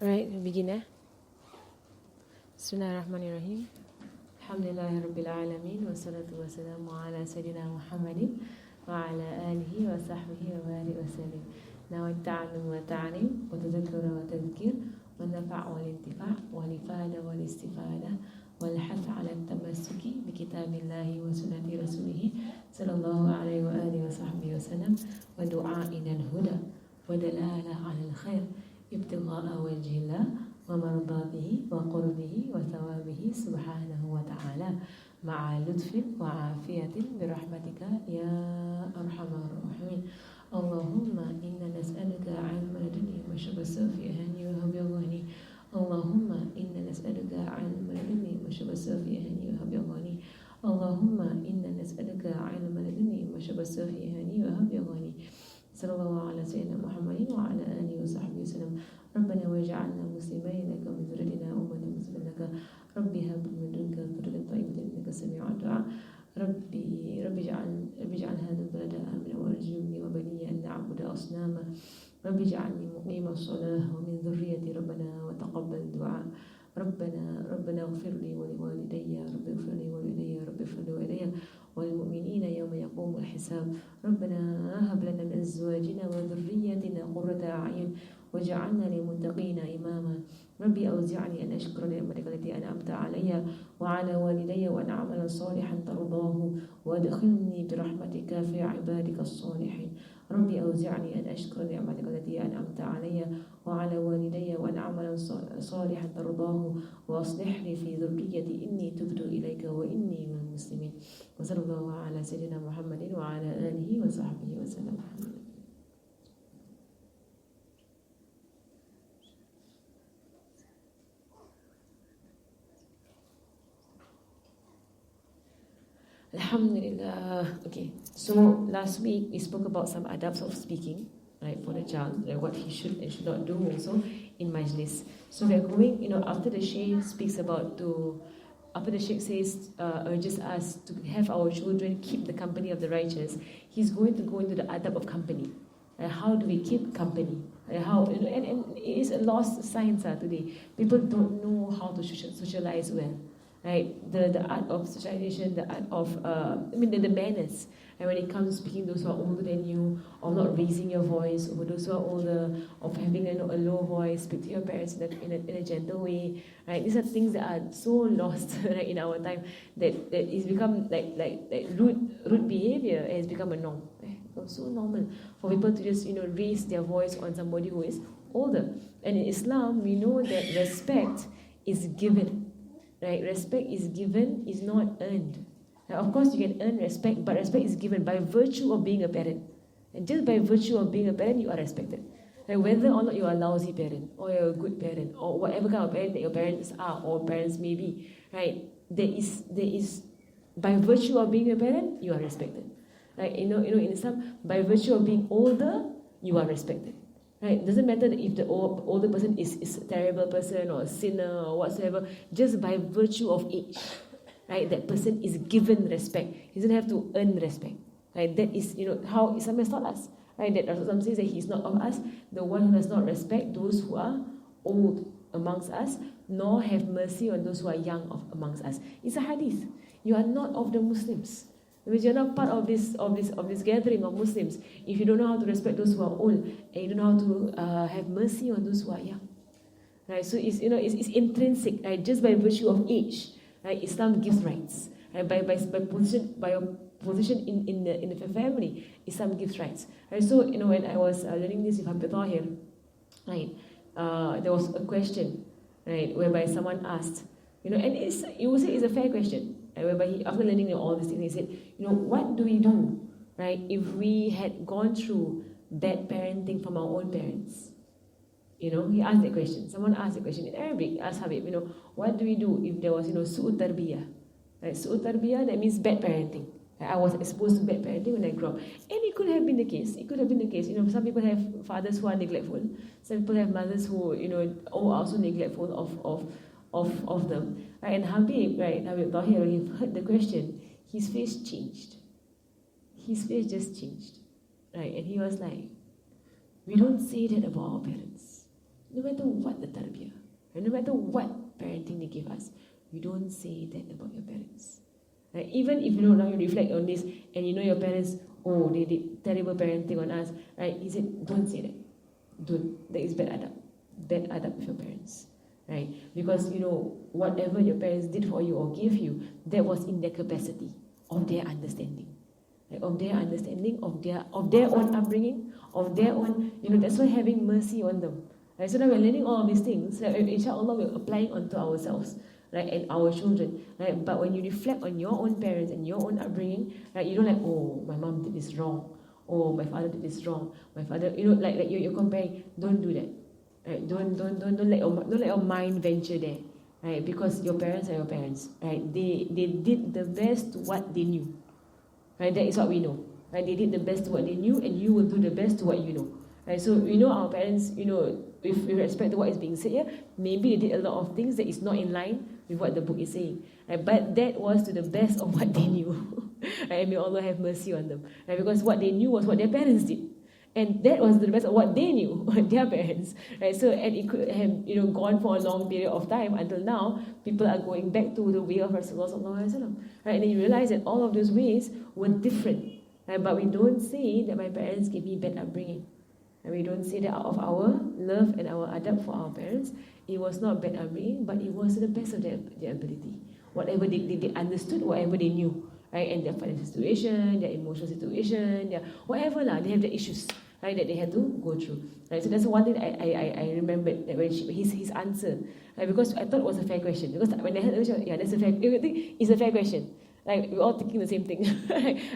Alright, we begin Bismillahirrahmanirrahim. Alhamdulillahi Rabbil Alameen. Wassalatu wassalamu ala Sayyidina Muhammadin wa ala alihi wa sahbihi wa barik wa sallim. Now ta'allum wa ta'alim wa tadhakkura wa tadhkir wa nafa' wal intifa' wal ifada wal istifada wal hath ala tamassuki bi kitabillahi wa sunnati rasulih sallallahu alaihi wa alihi wa sahbihi wa sallam wa du'a ila al-huda wa dalala ala al-khair ابتغاء وجه الله ومرضاته وقربه وثوابه سبحانه وتعالى مع لطف وعافية برحمتك يا أرحم الراحمين. اللهم إنا نسألك علم لدني وشب السوفي أهني وهب يغني. اللهم إنا نسألك علم لدني وشب السوفي أهني وهب يغني. اللهم إنا نسألك علم لدني وشب السوفي أهني وهب يغني. صلى الله على سيدنا محمد وعلى آله وصحبه وسلم. ربنا واجعلنا مسلمين لك ومن ذريتنا أمة مسلمة لك. ربي هب من لدنك ذرية طيبة إنك سميع الدعاء. ربي اجعل هذا البلد آمنا وارزقني وبني أن نعبد أصناما. ربي اجعلني مقيم الصلاة ومن ذريتي ربنا وتقبل دعاء. ربنا اغفر لي ولوالدي. رب اغفر لي ولوالدي. رب اغفر لي ولوالدي والمؤمنين يوم يقوم الحساب. ربنا هب لنا من أزواجنا وذرياتنا قرة أعين واجعلنا للمتقين إماما. ربي أوزعني أن أشكر نعمتك التي أنعمت علي وعلى والدي وأن أعمل صالحا ترضاه وادخلني برحمتك في عبادك الصالحين. ربي أوزعني أن أشكر نعمتك التي أنعمت علي وعلى والدي وأن أعمل صالحا ترضاه وأصلح لي في ذريتي إني تبت إليك وإني من المسلمين. وصلى الله على سيدنا محمد وعلى آله وصحبه وسلم. Alhamdulillah. Okay, so last week we spoke about some adabs of speaking, right, for the child, like what he should and should not do also in majlis. So we are going, after the Shaykh speaks about after the Shaykh says, urges us to have our children keep the company of the righteous, he's going to go into the adab of company. How do we keep company? And it is a lost science today. People don't know how to socialize well. Right, the art of socialization, the art of the manners, and when it comes to speaking those who are older than you, or not raising your voice, or those who are older, of having a low voice, speak to your parents in a gentle way, right? These are things that are so lost right, in our time that it's become like rude behavior has become a norm. It's so normal for people to just raise their voice on somebody who is older. And in Islam, we know that respect is given. Right, respect is given, is not earned. Now, of course, you can earn respect, but respect is given by virtue of being a parent. And just by virtue of being a parent, you are respected. Like whether or not you are a lousy parent, or you're a good parent, or whatever kind of parent that your parents are, or parents may be, right? There is by virtue of being a parent, you are respected. Right? In Islam, by virtue of being older, you are respected. Right? It doesn't matter if the older person is a terrible person or a sinner or whatsoever, just by virtue of age, right? That person is given respect. He doesn't have to earn respect. Right? That is, how Islam has taught us. Right? That Rasulullah says that he's not of us, the one who does not respect those who are old amongst us, nor have mercy on those who are young amongst us. It's a hadith. You are not of the Muslims. Because you're not part of this gathering of Muslims if you don't know how to respect those who are old and you don't know how to have mercy on those who are young, right? So it's intrinsic, right? Just by virtue of age, right? Islam gives rights, right? By your position in the family, Islam gives rights, right? So when I was learning this with Habib Tahir, right, there was a question, right, whereby someone asked, and you would say it's a fair question. Whereby after learning all these things, he said, what do we do, right, if we had gone through bad parenting from our own parents? He asked that question. Someone asked the question in Arabic. Asked Habib, what do we do if there was, su'ut tarbiyah? Right, su'ut tarbiyah, that means bad parenting. I was exposed to bad parenting when I grew up. And it could have been the case. Some people have fathers who are neglectful. Some people have mothers who, are also neglectful of them. Right? And Habib Tahir, when he heard the question, his face changed. His face just changed. Right? And he was like, we don't say that about our parents. no matter what the tarbiyah, and no matter what parenting they give us, you don't say that about your parents. Right? Even if you know now you reflect on this and you know your parents, oh, they did terrible parenting on us, right? He said, don't say that. Don't. That is bad adab. Bad adab with your parents. Right? Because you know, whatever your parents did for you or gave you, that was in their capacity of their understanding. Right? Of their understanding, of their own upbringing, of their own, you know, that's why having mercy on them. Right? So now we're learning all of these things, right? Inshallah we're applying onto ourselves. Right, and our children, right? But when you reflect on your own parents and your own upbringing, right, you don't like, oh, my mom did this wrong, oh, my father did this wrong, my father, you know, like you're comparing. Don't do that, right? Don't let your mind venture there, right? Because your parents are your parents, right? They did the best to what they knew, right? That is what we know, right? They did the best to what they knew, and you will do the best to what you know, right? So we know our parents, you know, with respect to what is being said here, maybe they did a lot of things that is not in line with what the book is saying, right? But that was to the best of what they knew, right? And may Allah have mercy on them, right? Because what they knew was what their parents did, and that was the best of what they knew, their parents, right? So, and it could have, you know, gone for a long period of time until now. People are going back to the way of Rasulullah sallallahu alaihi wasallam, right? And then you realize that all of those ways were different, right? But we don't say that my parents gave me bad upbringing. And we don't say that out of our love and our adab for our parents. It was not bad upbringing, but it was to the best of their ability. Whatever they understood, whatever they knew, right? And their financial situation, their emotional situation, their whatever lah, they have the issues, right, that they had to go through. Right? So that's one thing I remembered that when his answer, right? Because I thought it was a fair question. Because when I heard it, yeah, that's a fair. I think it's a fair question. Like we're all thinking the same thing.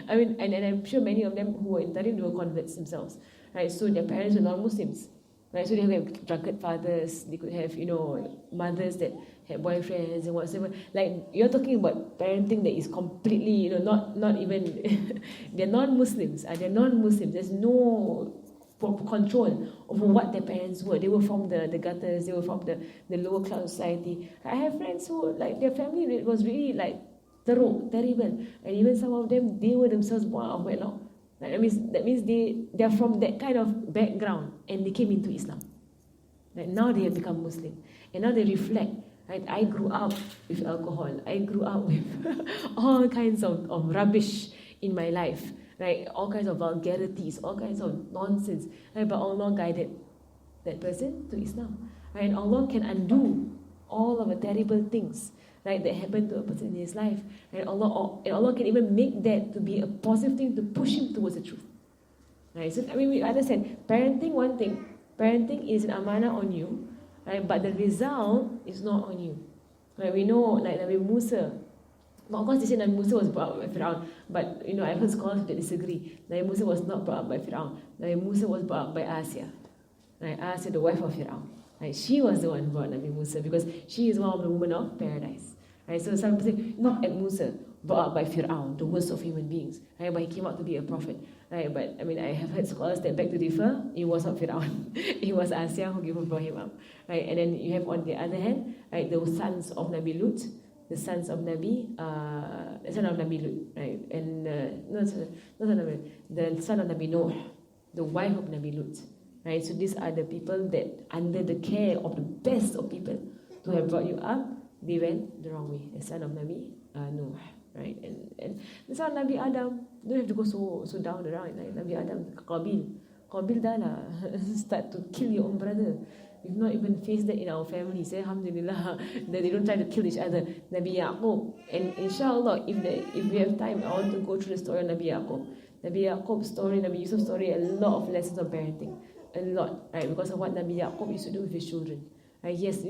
I mean, and I'm sure many of them who were in Tarim, they were converts themselves. Right, so their parents were non-Muslims, right? So they could have drunkard fathers, they could have, you know, mothers that had boyfriends and whatever. Like you're talking about parenting that is completely, you know, not even they're non-Muslims. They're non-Muslims. There's no control over what their parents were. They were from the gutters. They were from the lower class society. I have friends who like their family was really like terrible, and even some of them they were themselves born out of wedlock. That means they're from that kind of background and they came into Islam. Right? Now they have become Muslim. And now they reflect. Right? I grew up with alcohol. I grew up with all kinds of rubbish in my life. Right? All kinds of vulgarities, all kinds of nonsense. Right? But Allah guided that person to Islam. Right? And Allah can undo all of the terrible things, right, that happened to a person in his life, and Allah can even make that to be a positive thing to push him towards the truth. Right? So I mean, we understand parenting. One thing, parenting is an amanah on you, right? But the result is not on you. Right? We know, like Nabi Musa. But of course, they say Nabi Musa was brought up by Fir'aun. But you know, I've heard scholars that disagree. Nabi Musa was not brought up by Fir'aun. Nabi Musa was brought up by Asya. Right? Asya, the wife of Fir'aun. Right? She was the one who brought Nabi Musa because she is one of the women of paradise. Right? So some people say, not at Musa, brought up by Fir'aun, the worst of human beings. Right? But he came out to be a prophet. Right? But I mean, I have heard scholars that beg to differ. It was not Fir'aun. It was Asya who brought him up. Right? And then you have on the other hand, right, the sons of Nabi Lut, the sons of Nabi, the son of Nabi Lut, right? And the son of Nabi Noah, the wife of Nabi Lut. Right? So these are the people that, under the care of the best of people, to have brought you up, they went the wrong way. The son of Nabi Noah, right? And the son of Nabi Adam, don't have to go so down the road. Like Nabi Adam, Qabil dah lah start to kill your own brother. We've not even faced that in our families. Alhamdulillah, that they don't try to kill each other. Nabi Yaqub, and inshallah, if we have time, I want to go through the story of Nabi Yaqub. Nabi Yaqub's story, Nabi Yusuf's story, a lot of lessons of parenting. A lot, right? Because of what Nabi Yaqub used to do with his children. Right? Yes,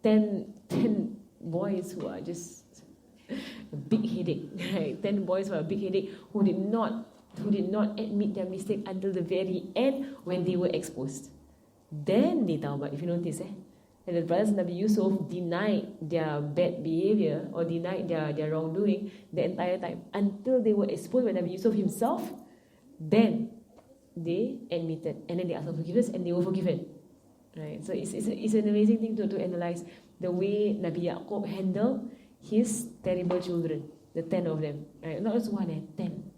10 boys who are just a big headache, right? 10 boys who are a big headache who did not admit their mistake until the very end when they were exposed. Then they taubat, if you notice, And the brothers of Nabi Yusuf denied their bad behavior or denied their wrongdoing the entire time until they were exposed by Nabi Yusuf himself. Then they admitted, and then they asked for forgiveness, and they were forgiven. Right? So it's an amazing thing to analyze the way Nabi Yaqub handled his terrible children, the 10 of them. Right? Not just one, 10.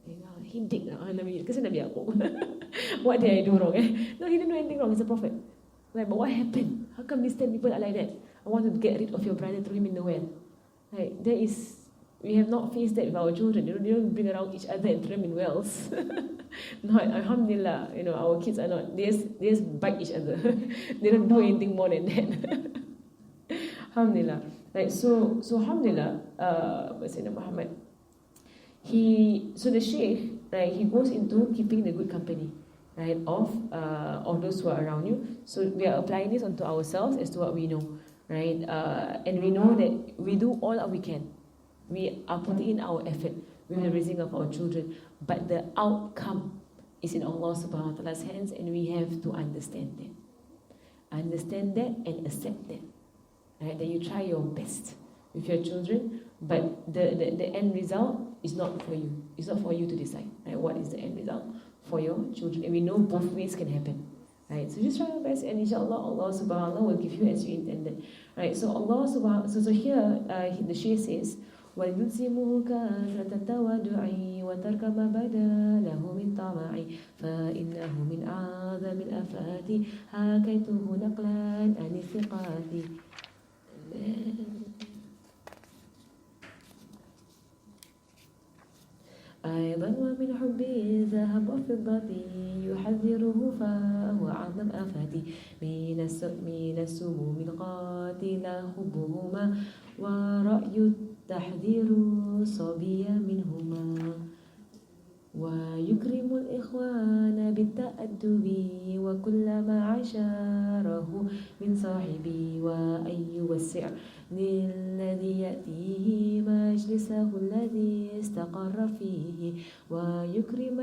He did Nabi Yaqub. What did I do wrong? No, he didn't do anything wrong. He's a prophet. Right, but what happened? How come these 10 people are like that? I want to get rid of your brother, throw him in the well. Right, we have not faced that with our children. They don't bring around each other and throw them in wells. No, alhamdulillah, our kids are not. They just bite each other. They don't do anything more than that. Alhamdulillah. Right, so alhamdulillah, Sayyidina Muhammad, so the Shaykh, right, he goes into keeping the good company, right, of those who are around you. So we are applying this onto ourselves as to what we know, right, and we know that we do all that we can. We are putting in our effort with the raising of our children, but the outcome is in Allah subhanahu wa ta'ala's hands, and we have to understand that. Understand that and accept that. Right, that you try your best with your children, but the end result is not for you. It's not for you to decide, right? What is the end result for your children? And we know both ways can happen, right? So just try your best, and inshallah, Allah subhanahu wa ta'ala will give you as you intended, right? So Allah subhanahu, so here the Shaykh says, وَيُلْزِمُهُ كَثْرَةَ التَّوَادُعِ وَتَرْكَ مَا بَدَا لَهُ مِنْ طَمَعِ فَإِنَّهُ مِنْ أَعْظَمِ الْآفَاتِ حَكَيْتُهُ نَقْلًا عَنِ الثِّقَاتِ. أيضا ومن حب الذهب والفضة يحذره فهو أعظم آفاتي من السموم القاتلة حبهما ورأي التحذير صبي منهما ويكرم الإخوان بالتأدب وكلما عشاره من صاحبي وأن يوسع للذي يأتيه مجلسه الذي استقر فيه ويكرم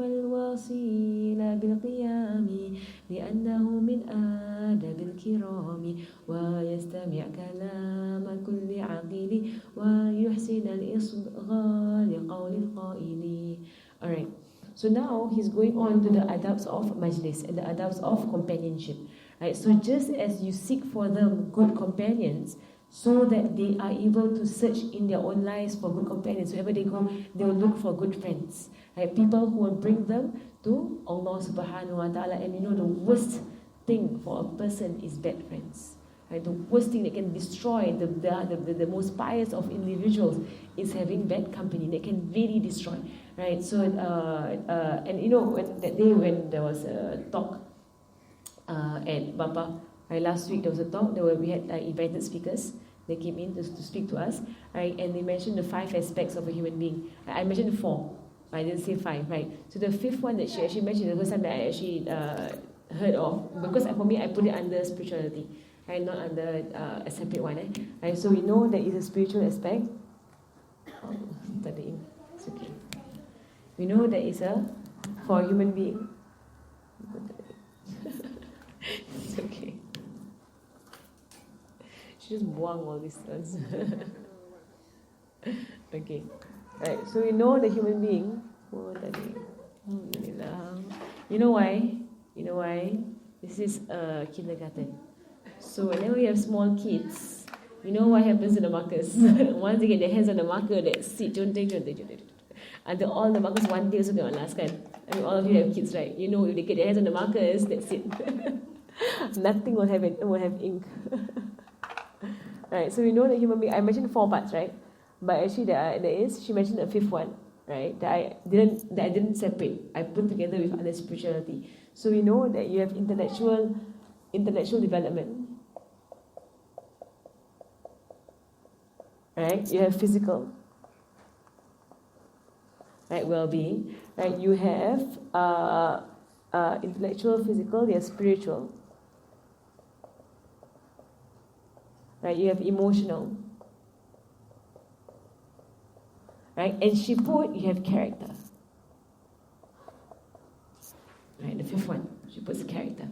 الواصل بالقيام لأنه من آداب الكرام ويستمع كلام كل عاقل ويحسن الإصغاء لقول القائل. Alright, so now he's going on to the adabs of majlis and the adabs of companionship. Right, so just as you seek for them good companions, so that they are able to search in their own lives for good companions. Wherever they go, they will look for good friends. Right, people who will bring them to Allah subhanahu wa ta'ala. And the worst thing for a person is bad friends. Right, the worst thing that can destroy the most pious of individuals is having bad company. That can really destroy. Right, so when that day when there was a talk at Bapa, right, last week there was a talk. We had invited speakers. They came in to speak to us, right? And they mentioned the 5 aspects of a human being. I mentioned 4. I didn't say 5, right? So the 5th one that she actually mentioned, the first time that I actually heard of, because for me I put it under spirituality, right? Not under a separate one, right? So we know that it's a spiritual aspect. It's okay. We know that it's for a human being. It's okay. She just buang all these ones. Okay. Right. So we know the human being. You know why? This is a kindergarten. So whenever we have small kids, you know what happens to the markers? Once they get their hands on the marker, that's it. Until all the markers one day also cannot last, kan? I mean, all of you have kids, right? You know, if they get their hands on the markers, that's it. Nothing will have ink. Right, so we know that human being, I mentioned 4 parts, right? But actually she mentioned a 5th one, right? That I didn't separate. I put together with other spirituality. So we know that you have intellectual development. Right? You have physical, right, well-being. Right? You have intellectual, physical, you have spiritual. Right, you have emotional. Right, and she put, you have character. Right, the 5th one, she puts character.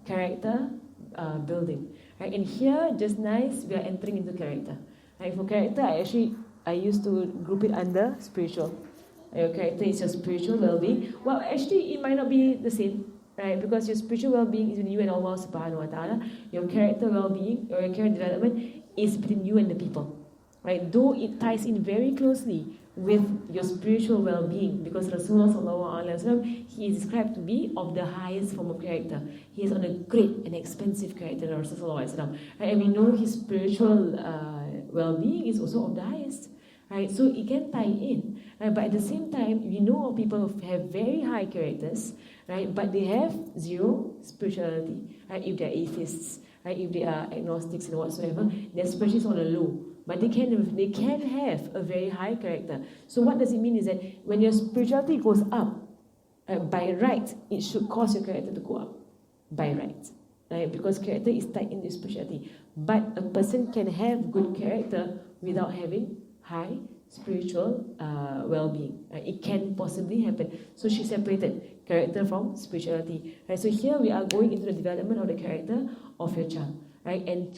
Character building. Right, and here, just nice, we are entering into character. Right, for character, I used to group it under spiritual. Your character is your spiritual well-being. Well, actually, it might not be the same. Right, because your spiritual well-being is between you and Allah subhanahu wa ta'ala. Your character well-being or your character development is between you and the people. Right, though it ties in very closely, with your spiritual well-being, because Rasulullah sallallahu alaihi wasallam, he is described to be of the highest form of character. He is on a great and expensive character, Rasulullah sallallahu alaihi wasallam. Right? And we know his spiritual well-being is also of the highest. Right? So it can tie in. Right? But at the same time, we know of people who have very high characters, right? But they have zero spirituality. Right? If they're atheists, right? If they are agnostics and whatsoever, their spirituality is on a low. But they can have a very high character. So what does it mean is that when your spirituality goes up, by right, it should cause your character to go up. By right. Right? Because character is tied into spirituality. But a person can have good character without having high spiritual well-being. It can possibly happen. So she separated character from spirituality. Right? So here we are going into the development of the character of your child. Right? And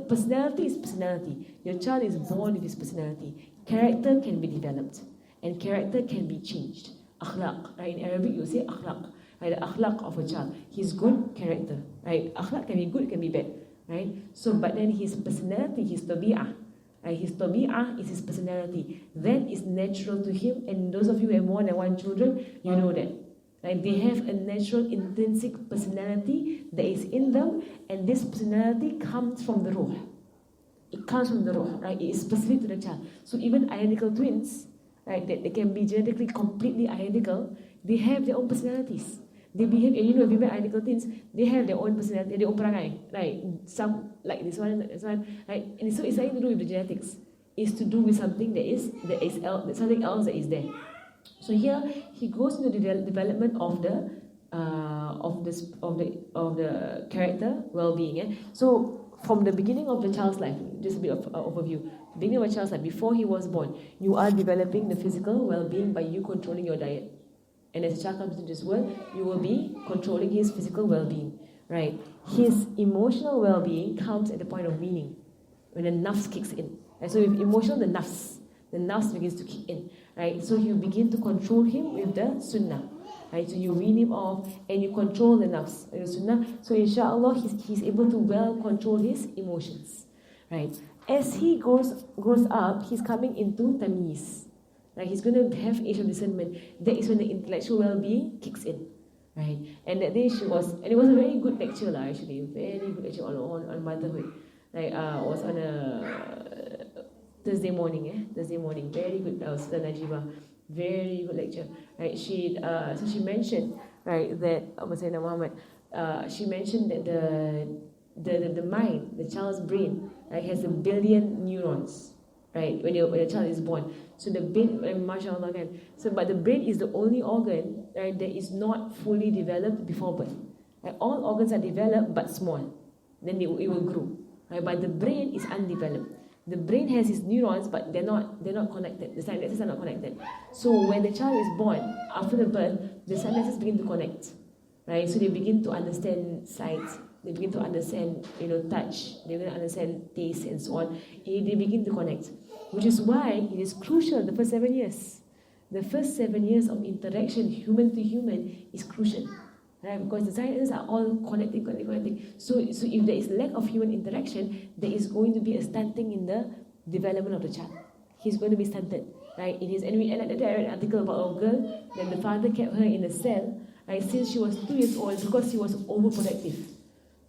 personality is personality. Your child is born with his personality. Character can be developed. And character can be changed. Akhlaq. Right? In Arabic you say akhlaq. Right? The akhlaq of a child. His good character. Right? Akhlaq can be good, it can be bad. Right? So, but then his personality, his tabi'ah. Right? His tabi'ah is his personality. That is natural to him. And those of you who have more than one children, you know that. Right? They have a natural intrinsic personality that is in them, and this personality comes from the ruh. It comes from the ruh, right? It is specific to the child. So even identical twins, right, that they can be genetically completely identical, they have their own personalities. They behave, and you know, if you met identical twins, they have their own personality, their own perangai, right? Some like this one, right? And so it's nothing to do with the genetics. It's to do with something something else that is there. So here he goes into the development of the character well-being. So from the beginning of the child's life, just a bit of overview. Beginning of a child's life, before he was born, you are developing the physical well-being by you controlling your diet. And as a child comes into this world, you will be controlling his physical well-being, right? His emotional well-being comes at the point of weaning, when the nafs kicks in. And so with emotional, the nafs begins to kick in, right? So you begin to control him with the sunnah, right? So you wean him off and you control the nafs, the sunnah. So inshallah, he's able to well control his emotions, right? As he grows up, he's coming into tamyiz. Right? He's going to have age of discernment. That is when the intellectual well-being kicks in, right? And that day and it was a very good lecture actually, very good lecture on motherhood. Like was on a Thursday morning, very good. Ustaz Najibah, very good lecture, right? She mentioned, right, that Sayyidina Muhammad, she mentioned that the mind, the child's brain, right, has 1 billion neurons, right? When the child is born, so the brain, mashallah, so but the brain is the only organ, right, that is not fully developed before birth. Right? All organs are developed but small, then it will grow. Right? But the brain is undeveloped. The brain has its neurons, but they're not connected. The synapses are not connected. So when the child is born, after the birth, the synapses begin to connect, right? So they begin to understand sight, they begin to understand, touch, they begin to understand taste and so on. They begin to connect, which is why it is crucial. The first 7 years, of interaction, human to human, is crucial. Right? Because the synapses are all connecting. So if there is lack of human interaction, there is going to be a stunting in the development of the child. He's going to be stunted, right? And at that time I read an article about a girl that the father kept her in a cell, right, since she was 2 years old because he was overprotective.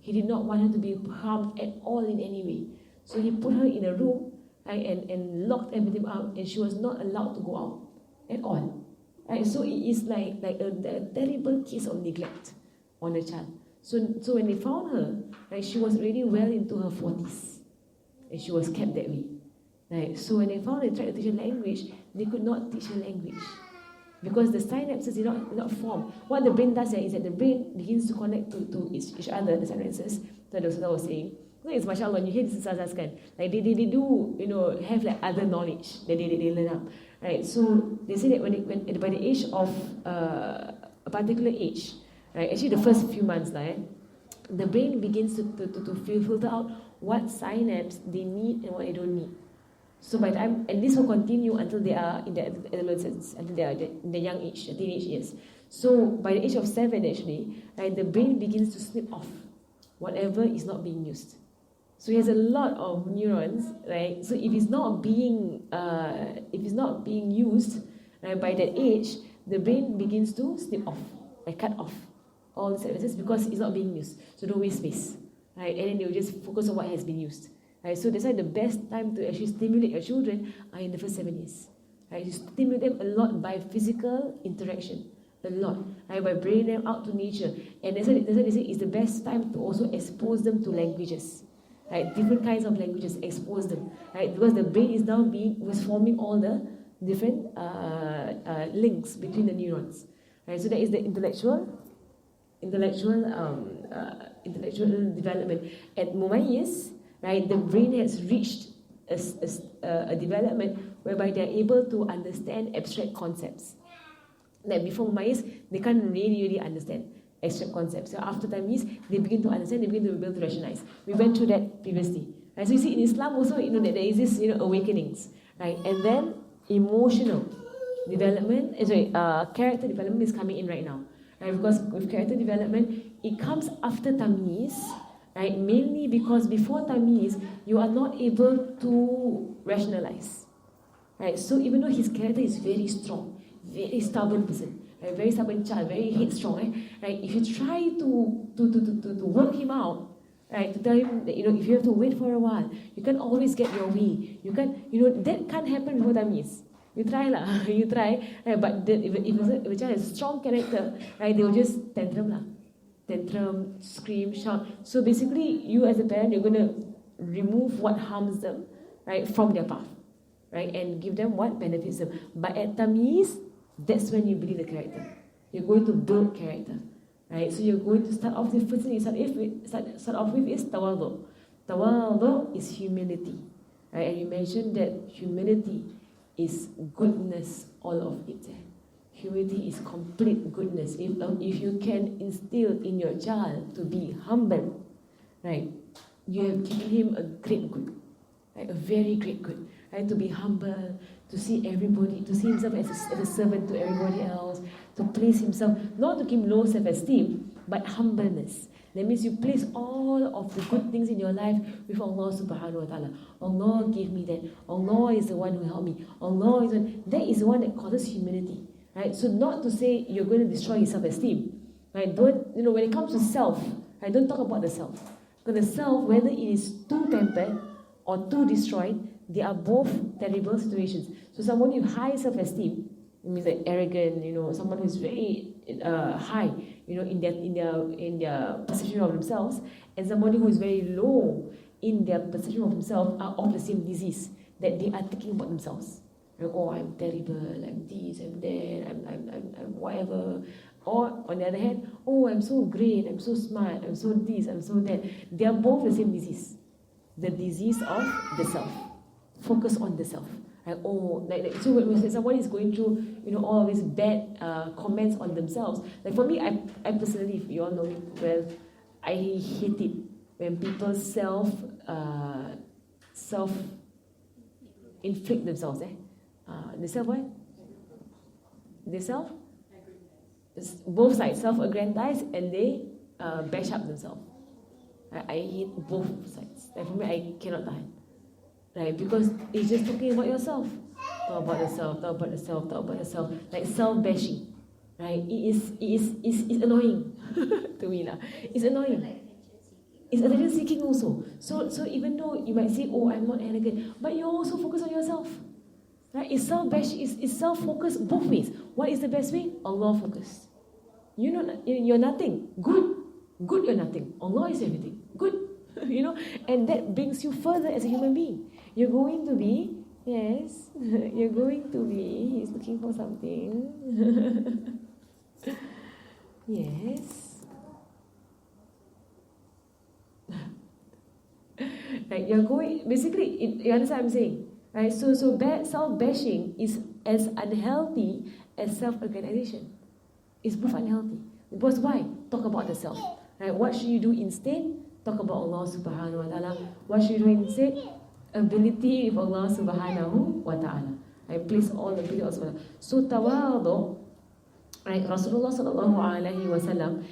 He did not want her to be harmed at all in any way. So he put her in a room, right, and locked everything up, and she was not allowed to go out at all. Right, so it is like a terrible case of neglect on the child. So when they found her, right, she was already well into her 40s, and she was kept that way. Right, so when they found they tried to teach her language, they could not teach her language because the synapses did not form. What the brain does is that the brain begins to connect to each other, the synapses. That was what I was saying. So it's mashallah, when you hear this kan, like they do have like other knowledge that they learn up. Right, so they say that when by the age of a particular age, right, actually the first few months, the brain begins to filter out what synapse they need and what they don't need. So by the time, and this will continue until they are in the adolescence, until they are in the young age, the teenage years. So by the age of 7, actually, right, the brain begins to snip off whatever is not being used. So he has a lot of neurons, right? So if it's not being used, right, by that age, the brain begins to snip off, like cut off all the services because it's not being used. So don't waste space, right? And then they will just focus on what has been used, right? So that's why the best time to actually stimulate your children are in the first 7 years, right? You stimulate them a lot by physical interaction, a lot, right? By bringing them out to nature, and that's why they say it's the best time to also expose them to languages. Right, different kinds of languages, expose them, right? Because the brain is now was forming all the different links between the neurons, right? So that is the intellectual development. At Mumayyiz, right, the brain has reached a development whereby they are able to understand abstract concepts. Like before Mumayyiz, they can't really understand abstract concepts. So after Tamyiz, they begin to understand, they begin to be able to rationalize. We went through that previously. Right? So you see in Islam also, that there is this, awakenings, right? And then emotional development, character development is coming in right now, right? Because with character development, it comes after Tamyiz, right? Mainly because before Tamyiz, you are not able to rationalize, right? So even though his character is very strong, very stubborn person, a very stubborn child, very headstrong, right? If you try to work him out, right, to tell him that, if you have to wait for a while, you can't always get your way. You can't, that can't happen before Tamyiz. You try lah, you try, right? But if a child has a strong character, right, they will just tantrum, scream, shout. So basically, you as a parent, you're going to remove what harms them, right, from their path, right, and give them what benefits them. But at Tamyiz, that's when you build the character. You're going to build character, right? So you're going to start off. The first thing you start off with is tawadhu. Tawadhu is humility, right? And you mentioned that humility is goodness, all of it. Humility is complete goodness. If you can instill in your child to be humble, right, you have given him a great good, right? A very great good, right? To be humble, to see everybody, to see himself as a servant to everybody else, to place himself, not to keep low self-esteem, but humbleness. That means you place all of the good things in your life with Allah subhanahu wa ta'ala. Allah gave me that. Allah is the one who helped me. Allah is that is the one that causes humility. Right? So not to say you're going to destroy your self-esteem. Right? Don't, when it comes to self, right, don't talk about the self. Because the self, whether it is too pampered or too destroyed, they are both terrible situations. So someone with high self-esteem, it means like arrogant, someone who is very high, in their perception of themselves, and somebody who is very low in their perception of themselves are of the same disease, that they are thinking about themselves. Like, oh, I'm terrible, I'm this, I'm that, I'm whatever. Or on the other hand, oh, I'm so great, I'm so smart, I'm so this, I'm so that. They are both the same disease, the disease of the self. Focus on the self. So when somebody is going through, all of these bad comments on themselves, like for me, I personally, if you all know me well, I hate it when people self inflict themselves. They self what? They self? Both sides self-aggrandize and they bash up themselves. I hate both sides. Like for me, I cannot tahan. Right, because it's just talking about yourself. Talk about yourself. Like self-bashing. Right? It's annoying to me. It's annoying. It's attention seeking also. So even though you might say, oh, I'm not arrogant, but you also focus on yourself. Right? It's self-bashing, it's self-focus both ways. What is the best way? Allah focus. You're nothing. Good, you're nothing. Allah is everything. Good. And that brings you further as a human being. You're going to be, he's looking for something. Yes. Right, you're going, basically, you understand what I'm saying? Right, so self-bashing is as unhealthy as self-organization. It's both unhealthy. Because why? Talk about the self. Right, what should you do instead? Talk about Allah subhanahu wa ta'ala. What should you do instead? Ability with Allah subhanahu wa ta'ala. Right, place all the ability of Allah. So tawadhu, right, Rasulullah sallallahu alaihi wasallam,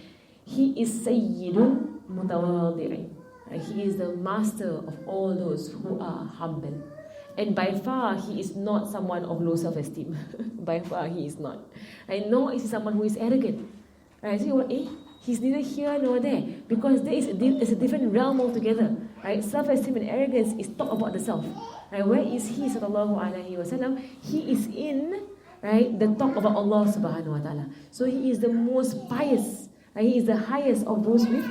he is sayyidun mutawadhi'in. Right? He is the master of all those who are humble. And by far, he is not someone of low self-esteem. By far, he is not. Right? Nor is he someone who is arrogant. Right? So you want, he's neither here nor there. Because there is a different realm altogether. Right? Self-esteem and arrogance is talk about the self. Right? Where is he, sallallahu alaihi wasallam? He is in, right, the talk about Allah subhanahu wa ta'ala. So he is the most pious. Right? He is the highest of those with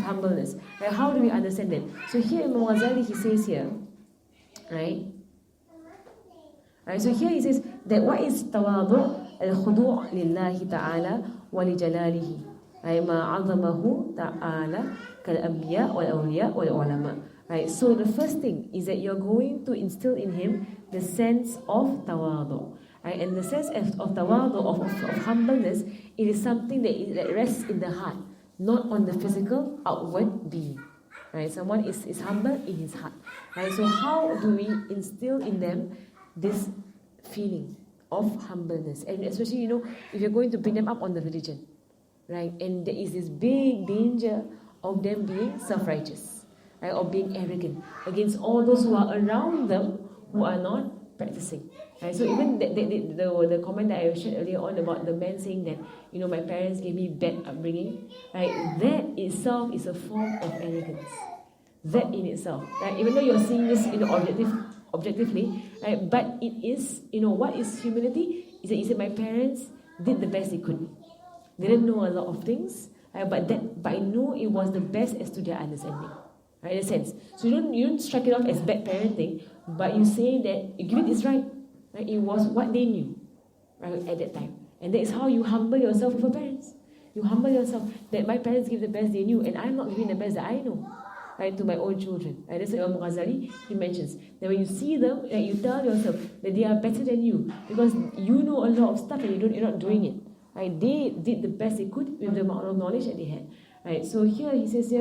humbleness. Right? How do we understand that? So here Imam Ghazali, he says here, right? Right, so here he says that what is tawadu? Al-khudu' lillahi ta'ala wa li jalalihi. Right, ma 'azamahu ta'ala kal anbiya wal awliya wal ulama. Right, so the first thing is that you're going to instill in him the sense of tawadu. Right, and the sense of tawadu, of humbleness, it is something that rests in the heart, not on the physical outward being. Right, someone is humble in his heart. Right, so how do we instill in them this feeling of humbleness? And especially, if you're going to bring them up on the religion, right, and there is this big danger of them being self-righteous, right, or being arrogant against all those who are around them who are not practicing. Right, so even the comment that I shared earlier on about the man saying that, my parents gave me bad upbringing, right, that itself is a form of arrogance. That in itself, right, even though you're seeing this, objectively, right, but it is, what is humility? Is that you say my parents did the best they could. They didn't know a lot of things, right, but I know it was the best as to their understanding. Right, in a sense. So you don't strike it off as bad parenting, but you say that you give it is right. Right? It was what they knew, right, at that time. And that is how you humble yourself with your parents. You humble yourself that my parents give the best they knew, and I'm not giving the best that I know, right, to my own children. Right? That's what Imam Ghazali, he mentions. That when you see them, right, you tell yourself that they are better than you, because you know a lot of stuff and you're not doing it. Right? They did the best they could with the amount of knowledge that they had. Right? So here he says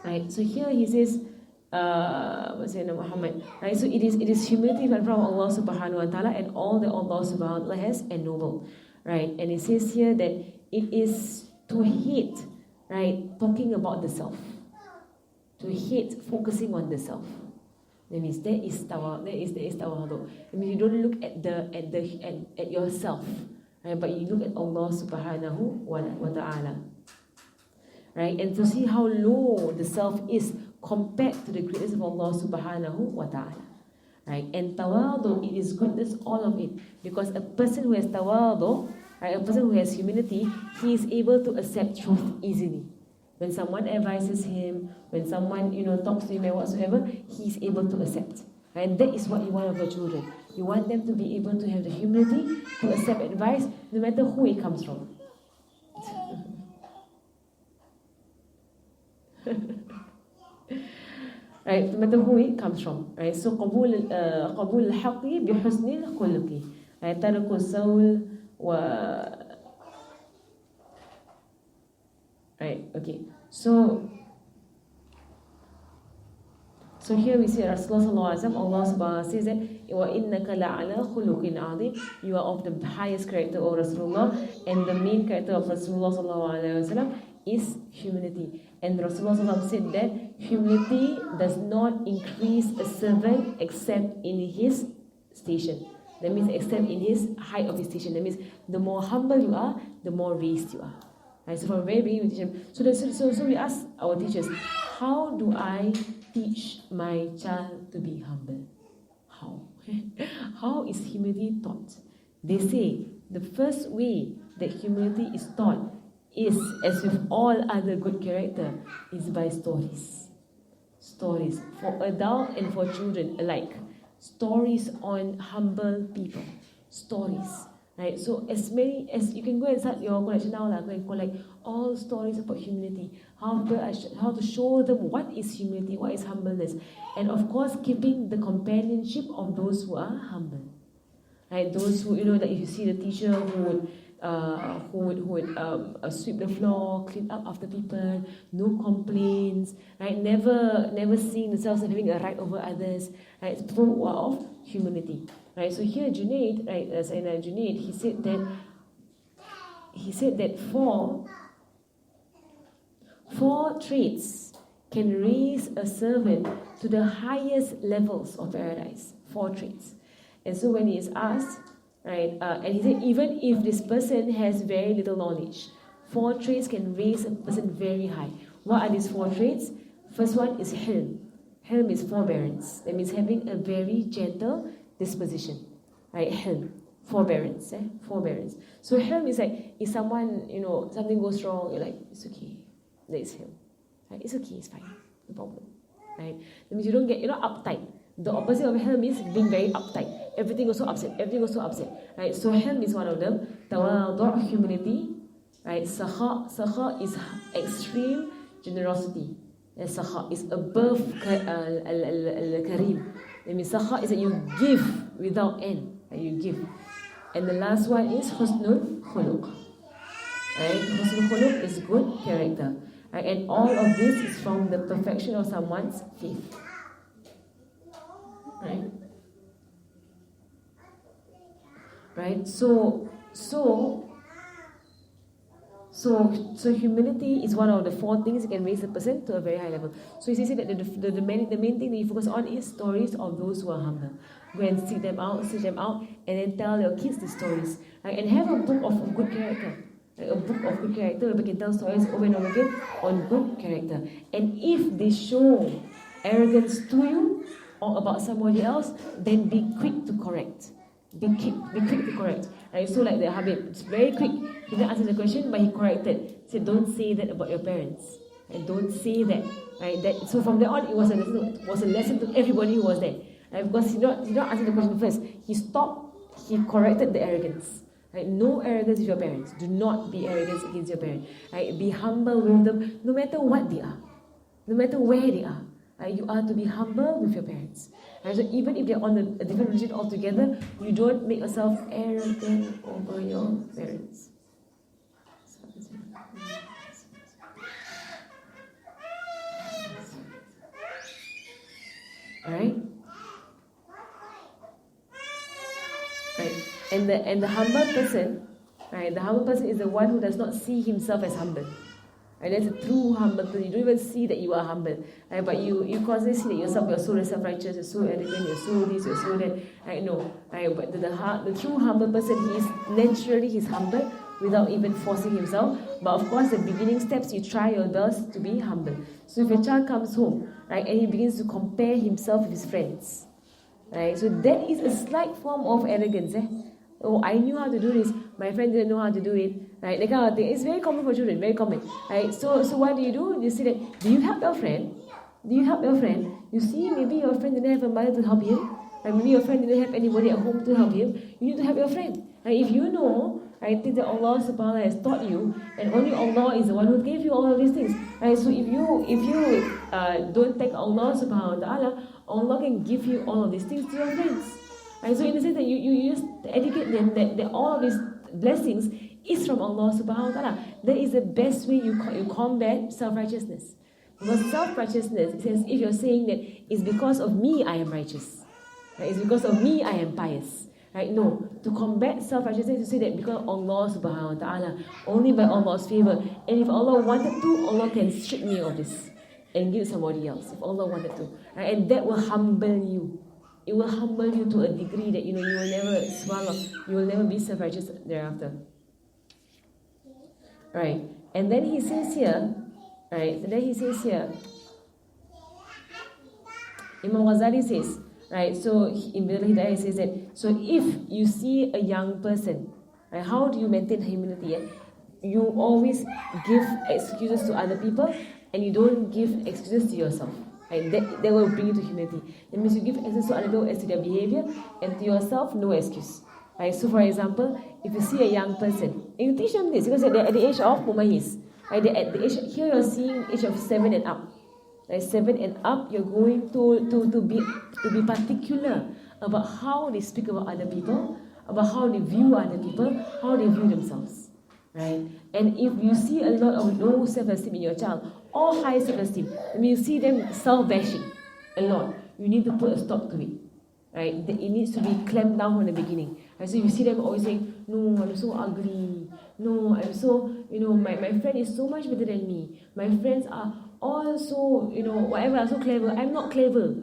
right? So here he says, Muhammad. Right? So it is humility from Allah subhanahu wa ta'ala and all that Allah subhanahu wa ta'ala has ennobled. Right? And it says here that it is to hate, right, talking about the self. To hate focusing on the self. That means that is tawadu. I mean, you don't look at yourself, right? But you look at Allah subhanahu wa ta'ala. Right? And to see how low the self is compared to the greatness of Allah subhanahu wa ta'ala. Right? And tawadu, it is goodness, all of it. Because a person who has tawadu, right, a person who has humility, he is able to accept truth easily. When someone advises him, when someone, talks to him and whatsoever, he is able to accept. Right? And that is what you want of your children. You want them to be able to have the humility to accept advice, no matter who it comes from. Right, no matter who it comes from. Right, so قبول الحق بحسن الخلق. Right, ترك السول Right, okay. So here we see Rasulullah sallallahu alaihi wasallam, Allah subhanahu wa ta'ala says that وَإِنَّكَ لَعَلَى خُلُقٍ عَظِيمٍ, you are of the highest character of Rasulullah, and the main character of Rasulullah sallallahu alaihi wasallam is humility. And Rasulullah sallallahu alaihi wasallam said that humility does not increase a servant except in his station. That means except in his height of his station. That means the more humble you are, the more raised you are. Right, so from the very beginning we teach them. So we ask our teachers, how do I teach my child to be humble? How? How is humility taught? They say the first way that humility is taught is, as with all other good character, is by stories. Stories for adult and for children alike. Stories on humble people. Stories. Right? So as many as you can go and start your collection now, go and collect all stories about humility. How to show them what is humility, what is humbleness. And of course keeping the companionship of those who are humble. Right? Those who, that if you see the teacher who would sweep the floor, clean up after people, no complaints, right? Never seeing themselves as having a right over others, right? It's people who are of humility, right? So here Junaid, right, Sayyidina Junaid, he said that four traits can raise a servant to the highest levels of paradise. 4 traits. And so when he is asked, right, and he said, even if this person has very little knowledge, 4 traits can raise a person very high. What are these 4 traits? First one is hilm. Hilm is forbearance. That means having a very gentle disposition. Right, hilm. Forbearance. Forbearance. So hilm is like, if someone, something goes wrong, you're like, it's okay. That is hilm. Right? It's okay, it's fine. No problem. Right? That means you're not uptight. The opposite of hilm is being very uptight. Everything also upset. Right? So hilm is one of them. Tawadu', humility. Right? Sakha is extreme generosity. And sakha is above kareem. That means sakha is that you give without end. Right? You give. And the last one is husnul khuluq. Right? Husnul khuluq is good character. Right? And all of this is from the perfection of someone's faith. Right? So humility is one of the 4 things that can raise a person to a very high level. So he said that the main thing that you focus on is stories of those who are humble. Go and seek them out, and then tell your kids the stories. Right? And have a book of good character. Like a book of good character where we can tell stories over and over again on good character. And if they show arrogance to you or about somebody else, then be quick to correct. Be quick to correct. Right? So like the Habib, it's very quick. He didn't answer the question, but he corrected. He said, don't say that about your parents. And don't say that. Right? So from there on, it was a lesson to everybody who was there. Right? Because he did not answer the question first. He stopped, he corrected the arrogance. Right? No arrogance with your parents. Do not be arrogant against your parents. Right? Be humble with them, no matter what they are. No matter where they are. Right? You are to be humble with your parents. Right? So even if they're on a different religion altogether, you don't make yourself arrogant over your parents. Alright? Right. And the humble person, right? The humble person is the one who does not see himself as humble. Right? That's a true humble person. You don't even see that you are humble. Right? But you constantly see that yourself, you're so self-righteous, you're so arrogant, you're so this, you're so that. Right? No. Right? But the true humble person, he's humble without even forcing himself. But of course, the beginning steps, you try your best to be humble. So if your child comes home, right, and he begins to compare himself with his friends, right? So that is a slight form of arrogance. Oh, I knew how to do this. My friend didn't know how to do it. Right? That kind of thing. It's very common for children. Very common. Right? So what do? You say that, do you help your friend? You see, maybe your friend didn't have a mother to help him. Right? Maybe your friend didn't have anybody at home to help him. You need to help your friend. Right? If you know, I think that Allah subhanahu wa ta'ala has taught you, and only Allah is the one who gave you all of these things. Right? So if you don't thank Allah subhanahu wa ta'ala, Allah can give you all of these things to your friends. Right? So in the sense that you just educate them that all of these blessings is from Allah subhanahu wa ta'ala. That is the best way you combat self-righteousness. Because self-righteousness is as if you're saying that it's because of me I am righteous. Right? It's because of me I am pious. Right? No. To combat self-righteousness, you say that because of Allah subhanahu wa ta'ala, only by Allah's favor. And if Allah wanted to, Allah can strip me of this and give somebody else, if Allah wanted to. Right? And that will humble you. It will humble you to a degree that you will never swallow. You will never be self-righteous thereafter. Right? And then he says here, Imam Ghazali says, right? So in Bedok Hidayah he says that, so if you see a young person, right, how do you maintain humility? You always give excuses to other people and you don't give excuses to yourself. Right? That will bring you to humility. That means you give excuses to other people as to their behavior, and to yourself, no excuse. Right? So for example, if you see a young person, and you teach them this because they're at the age of mumayyiz. Right? They're at the age, here you're seeing age of 7 and up. Right? 7 and up, you're going to be particular about how they speak about other people, about how they view other people, how they view themselves. Right? And if you see a lot of low self-esteem in your child, or high self-esteem, I mean you see them self-bashing a lot, you need to put a stop to it. Right? It needs to be clamped down from the beginning. Right? So you see them always saying, no, I'm so ugly. No, I'm so, my friend is so much better than me. My friends are all so, whatever, I'm so clever. I'm not clever.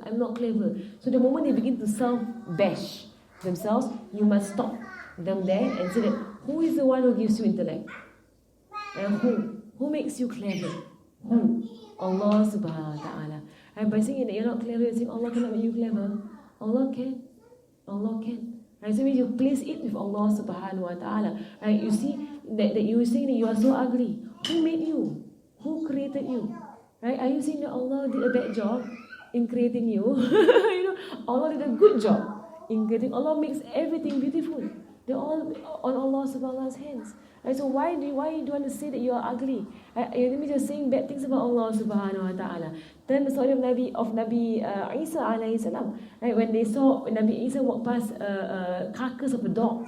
So the moment they begin to self-bash themselves, you must stop them there and say that, who is the one who gives you intellect? And who makes you clever? Who? Allah subhanahu wa ta'ala. And by saying that you're not clever, you're saying Allah cannot make you clever. Allah can. Right, so you place it with Allah subhanahu wa ta'ala. Right, you see that you are saying that you are so ugly. Who made you? Who created you? Right? Are you saying that Allah did a bad job in creating you? Allah did a good job in creating. Allah makes everything beautiful. They're all on Allah subhanahu wa ta'ala's hands. Right? So why do you want to say that you are ugly? That means you're saying bad things about Allah subhanahu wa ta'ala. Then the story of Nabi Isa alayhi salam. Right? When Nabi Isa walked past a carcass of a dog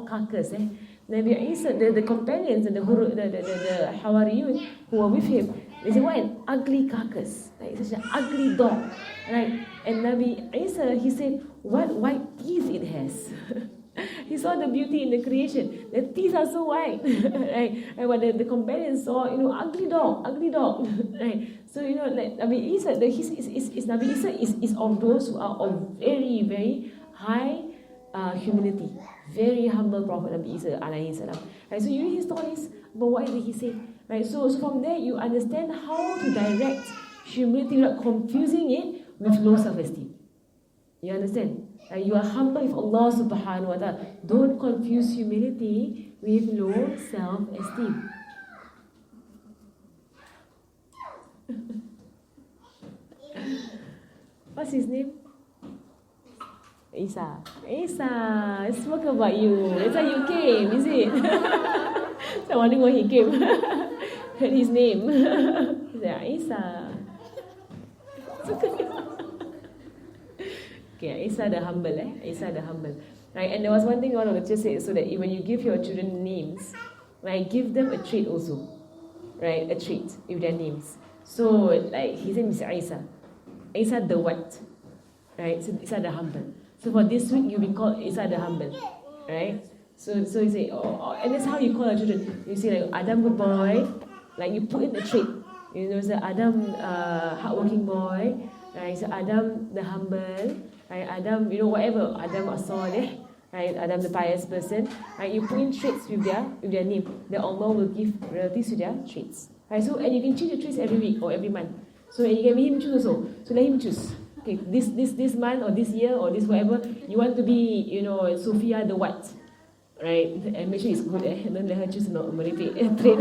carcass. Nabi Isa, the companions and the Hawariyun who were with him, they said, what an ugly carcass. Like, such an ugly dog. Right? And Nabi Isa, he said, what white teeth it has. He saw the beauty in the creation. The teeth are so white. Right? And when the companions saw, ugly dog. Right? So, like Nabi Isa, Nabi Isa is of those who are of very, very high humility. Very humble Prophet Nabi Isa alayhi salam. Right? So you read his stories, but what did he say? Right? So from there you understand how to direct humility without confusing it with low self-esteem. You understand? You are humble with Allah subhanahu wa ta'ala. Don't confuse humility with low self-esteem. What's his name? Isa, I spoke about you. That's why you came, is it? So I wondering why he came. Heard his name. He said, Isa. Okay, Isa the humble, Isa the humble. Right, and there was one thing one of the teachers said, so that when you give your children names, right, give them a trait also. Right, a trait with their names. So, like, his name is Isa. Isa the what? Right, so Isa the humble. So for this week, you'll be called Isa the humble, right? So you say, and that's how you call your children. You say like Adam good boy, like you put in the trait. So Adam hardworking boy, right? So Adam the humble, right? Adam, whatever. Adam as-salih, right? Adam the pious person, right? You put in traits with their name. Then Allah will give relatives to their traits, right? So and you can change the traits every week or every month. So and you can make him choose also. So let him choose. Okay, this month or this year or this whatever, you want to be, Sophia the what? Right? And make sure it's good, Don't let her choose not merepek trait.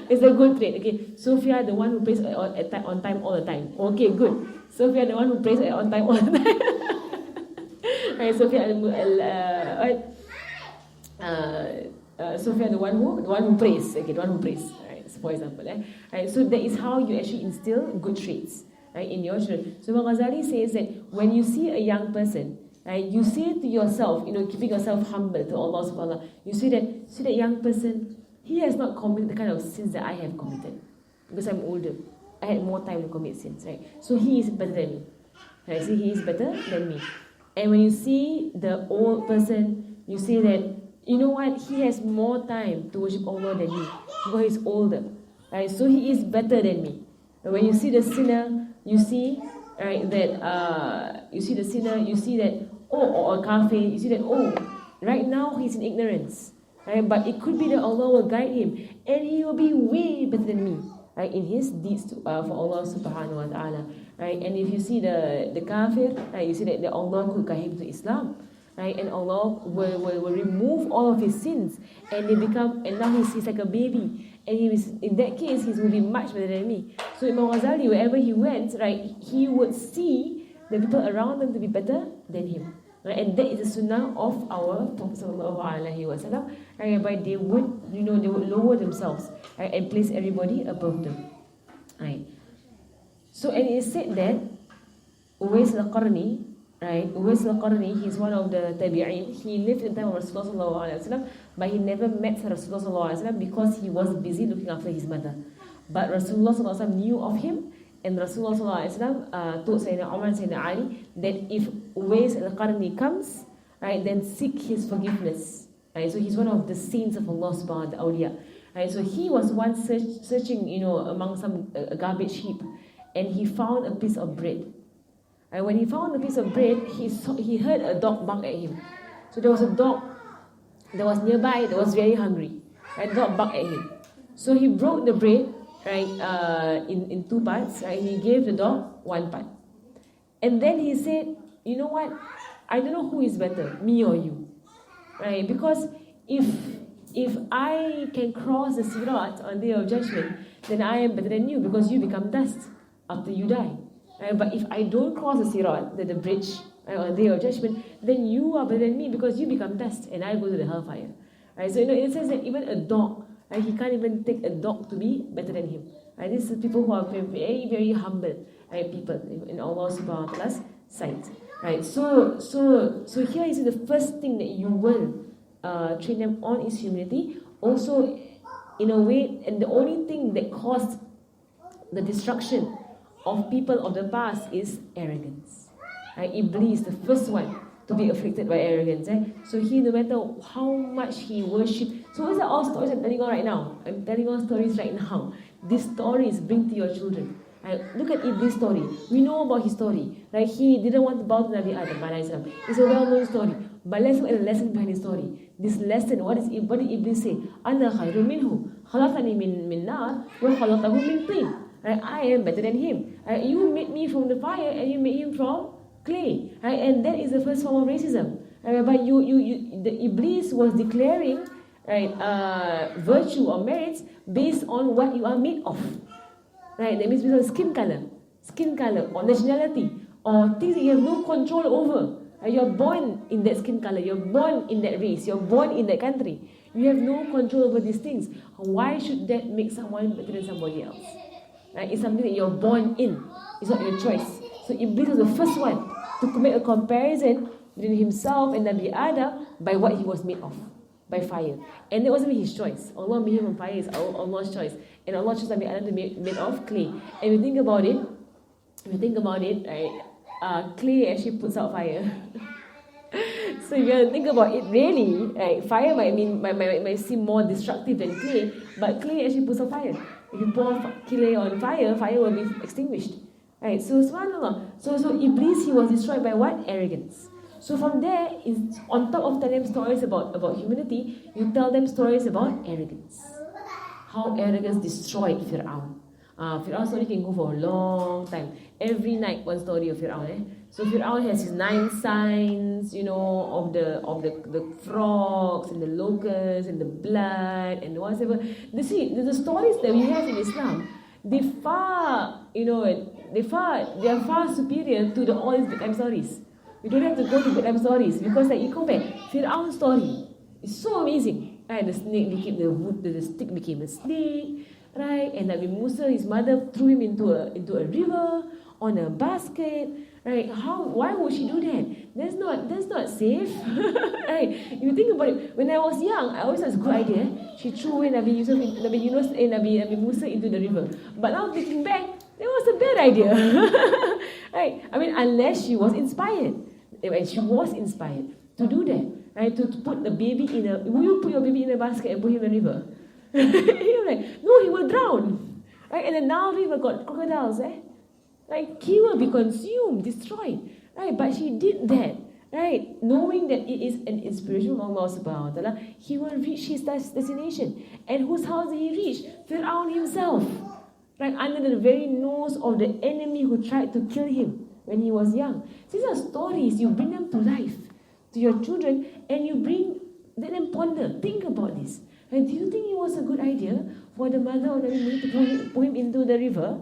It's a good trait. Okay, Sophia the one who prays on time all the time. Okay, good. Sophia the one who prays on time all the time. Right, Sophia Sophia the one who prays. Okay, the one who prays. Right, for example, Right, so that is how you actually instill good traits. Right, in your children. So Imam Ghazali says that when you see a young person, right, you say to yourself, keeping yourself humble to Allah subhanahu wa ta'ala, you see that young person, he has not committed the kind of sins that I have committed. Because I'm older. I had more time to commit sins, right? So he is better than me. Right? So he is better than me. And when you see the old person, you say that, you know what, he has more time to worship Allah than me. Because he's older. Right? So he is better than me. And when you see the sinner, you see, right, that you see the sinner, you see that, or a kafir, you see that, right now he's in ignorance, right? But it could be that Allah will guide him, and he will be way better than me, right, in his deeds for Allah subhanahu wa ta'ala, right? And if you see the kafir, right, you see that Allah could guide him to Islam, right? And Allah will remove all of his sins, and now he's like a baby. And in that case, he will be much better than me. So Imam Ghazali, wherever he went, right, he would see the people around him to be better than him. Right? And that is the sunnah of our Prophet sallallahu alaihi wasallam, whereby they would lower themselves, right, and place everybody above them. Right. So and it is said that Uwais al-Qarni, right, Uwais al-Qarni, he's one of the tabi'in. He lived in the time of Rasulullah sallallahu alaihi wasallam, but he never met Rasulullah sallallahu alaihi wasallam because he was busy looking after his mother. But Rasulullah sallallahu alaihi wasallam knew of him, and Rasulullah sallallahu alaihi wasallam told Sayyidina Umar and Sayyidina Ali that if Uwais al-Qarni comes, right, then seek his forgiveness. Right, so he's one of the saints of Allah subhanahu wa ta'ala, the awliya. Right? So he was once searching, among some garbage heap, and he found a piece of bread. And when he found a piece of bread, he heard a dog bark at him. So there was a dog that was nearby that was very hungry. And the dog barked at him. So he broke the bread, right, in two parts. Right? He gave the dog one part. And then he said, you know what? I don't know who is better, me or you. Right? Because if I can cross the sirat on the day of judgment, then I am better than you because you become dust after you die. Right? But if I don't cross the sirat, the bridge, right, on the day of judgment, then you are better than me because you become dust and I go to the hellfire. Right? So it says that even a dog, right, he can't even take a dog to be better than him. Right? These are people who are very, very humble, right, people in Allah subhanahu wa ta'ala's sight. Right? So here is the first thing that you will train them on is humility. Also, in a way, and the only thing that caused the destruction of people of the past is arrogance. Right? Iblis, the first one to be afflicted by arrogance. So he, no matter how much he worshipped. So these are all stories I'm telling you right now. I'm telling you all stories right now. These stories bring to your children. Right? Look at Iblis' story. We know about his story. Right? He didn't want to bow to Nabi Adam. It's a well-known story. But let's look at the lesson behind his story. This lesson, what did Iblis say? Ana khairun minhu. Khalaqani min nar wa khalaqahu min tin. Right? I am better than him. Right? You made me from the fire and you made him from clay. Right? And that is the first form of racism. Right? But the Iblis was declaring, right, virtue or merits based on what you are made of. Right? That means based on skin color, or nationality, or things that you have no control over. You're born in that skin color, you're born in that race, you're born in that country. You have no control over these things. Why should that make someone better than somebody else? Right? It's something that you're born in. It's not your choice. So Iblis was the first one to make a comparison between himself and Nabi Adam by what he was made of, by fire. And it wasn't his choice. Allah made him on fire, it's Allah's choice. And Allah chose Nabi Adam to be made of clay. And if you think about it, right, clay actually puts out fire. So if you think about it, really, right, fire might seem more destructive than clay, but clay actually puts out fire. If you pour clay on fire, fire will be extinguished. Right? So subhanAllah. So Iblis, he was destroyed by what? Arrogance. So from there, on top of telling them stories about humility, you tell them stories about arrogance. How arrogance destroyed Fir'aun. Fir'aun's story can go for a long time. Every night, one story of Fir'aun. So Fir'aun has his 9 signs, of the frogs and the locusts and the blood and whatever. You see, the stories that we have in Islam, they are far superior to all these bedtime stories. We don't have to go to bedtime stories because, like, you compare Fir'aun's story, it's so amazing. Right? The snake became the stick became a snake. Right, and Nabi Musa, his mother threw him into a river on a basket. Right, why would she do that? That's not safe. Right, you think about it. When I was young, I always thought it's a good idea. She threw away Nabi Musa into the river. But now thinking back, that was a bad idea. Right, I mean, unless she was inspired. And she was inspired to do that. Right, to put the baby will you put your baby in a basket and put him in the river? You're like, no, he will drown. Right? And the Nile River got crocodiles. Like, he will be consumed, destroyed. Right? But she did that. Right? Knowing that it is an inspiration from Allah subhanahu wa ta'ala, he will reach his destination. And whose house did he reach? Fir'aun himself. Right? Under the very nose of the enemy who tried to kill him when he was young. These are stories. You bring them to life, to your children, and let them ponder. Think about this. And do you think it was a good idea for the mother of Nabi Musa to pull him into the river?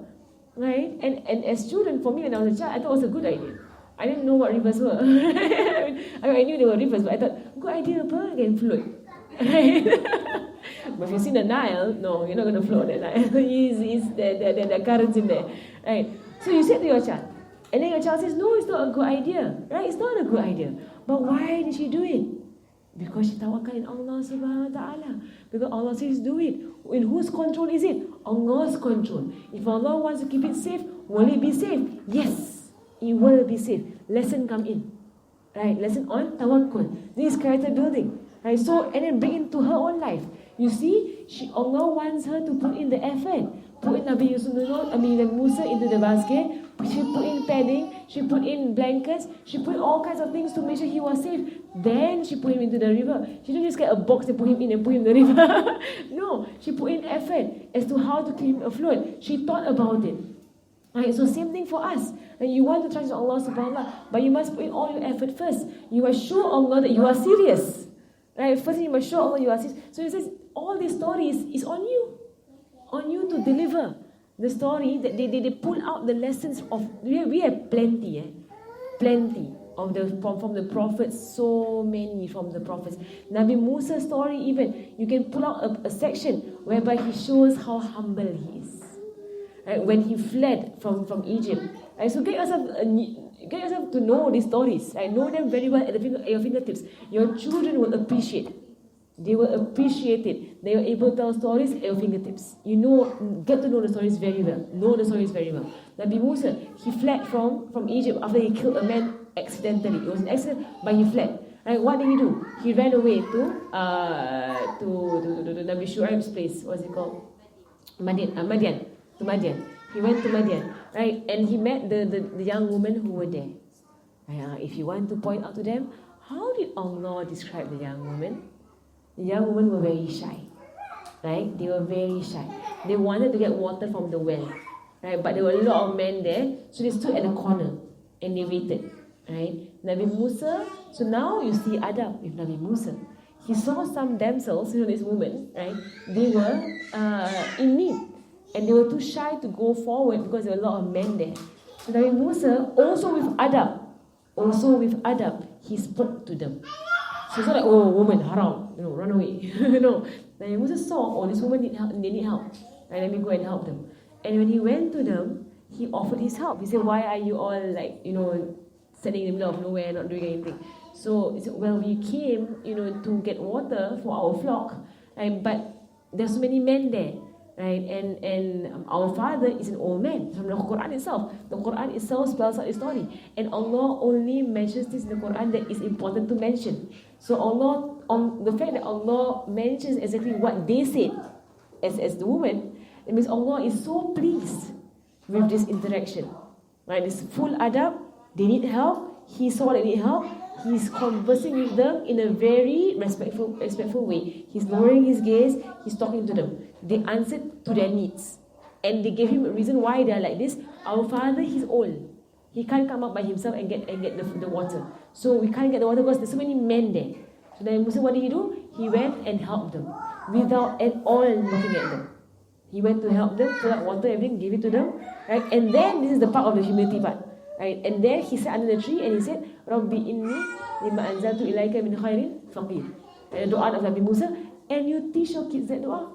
Right? And as children, for me when I was a child, I thought it was a good idea. I didn't know what rivers were. I knew there were rivers, but I thought, good idea, bird can float. Right? But if you see the Nile, no, you're not going to float that Nile. There are currents in there. Right? So you said to your child, and then your child says, no, it's not a good idea. Right? It's not a good idea. But why did she do it? Because she tawakkal in Allah subhanahu wa ta'ala. Because Allah says do it. In whose control is it? Allah's control. If Allah wants to keep it safe, will it be safe? Yes, it will be safe. Lesson come in. Right? Lesson on tawakkul. This is character building. Right? So, and then bring into her own life. You see, Allah wants her to put in the effort. Put in Nabi Musa into the basket. She put in padding. She put in blankets. She put all kinds of things to make sure he was safe. Then she put him into the river. She didn't just get a box and put him in and put him in the river. No, she put in effort as to how to keep him afloat. She thought about it. Right, so same thing for us. And you want to trust Allah subhanahu wa ta'ala, but you must put in all your effort first. You must show Allah that you are serious. Right? First you must show Allah you are serious. So he says, all these stories is on you. On you to deliver the story. That they pull out the lessons of, we have plenty. Plenty of from the prophets, so many from the prophets. Nabi Musa's story even, you can pull out a section whereby he shows how humble he is. Right, when he fled from Egypt. Right, so get yourself to know these stories. Right, know them very well at your fingertips. Your children will appreciate. They will appreciate it. They are able to tell stories at your fingertips. Get to know the stories very well. Know the stories very well. Nabi Musa, he fled from Egypt after he killed a man accidentally. It was an accident, but he fled. Right, what did he do? He ran away to Nabi Shu'aib's place. What's it called? Madian. To Madian. He went to Madian, right? And he met the young women who were there. If you want to point out to them, how did Allah describe the young women? The young women were very shy, right? They were very shy. They wanted to get water from the well, right? But there were a lot of men there, so they stood at the corner and they waited, right? Nabi Musa, so now you see Adab with Nabi Musa. He saw some damsels, these women, right? They were in need. And they were too shy to go forward because there were a lot of men there. So Nabi Musa, also with adab, he spoke to them. So it's not like, oh, woman, haram, run away. No. Nabi Musa saw, this woman they need help. And let me go and help them. And when he went to them, he offered his help. He said, why are you all standing in the middle of nowhere, not doing anything? So he said, well, we came, to get water for our flock, but there's so many men there. Right, and our father is an old man. From the Quran itself, spells out the story, and Allah only mentions this in the Quran that is important to mention. So Allah, on the fact that Allah mentions exactly what they said as the woman, it means Allah is so pleased with this interaction. Right, this full adab. They need help. He saw they need help. He's conversing with them in a very respectful way. He's lowering his gaze. He's talking to them. They answered to their needs. And they gave him a reason why they are like this. Our father, he's old. He can't come up by himself and get the water. So we can't get the water because there's so many men there. So then Musa, what did he do? He went and helped them without at all looking at them. He went to help them, fill up water, everything, gave it to them. Right? And then this is the part of the humility part. Right? And then he sat under the tree and he said, Rabbi inni lima anzaltu ilaika min khairin faqir. And the dua of Nabi Musa. And you teach your kids that dua.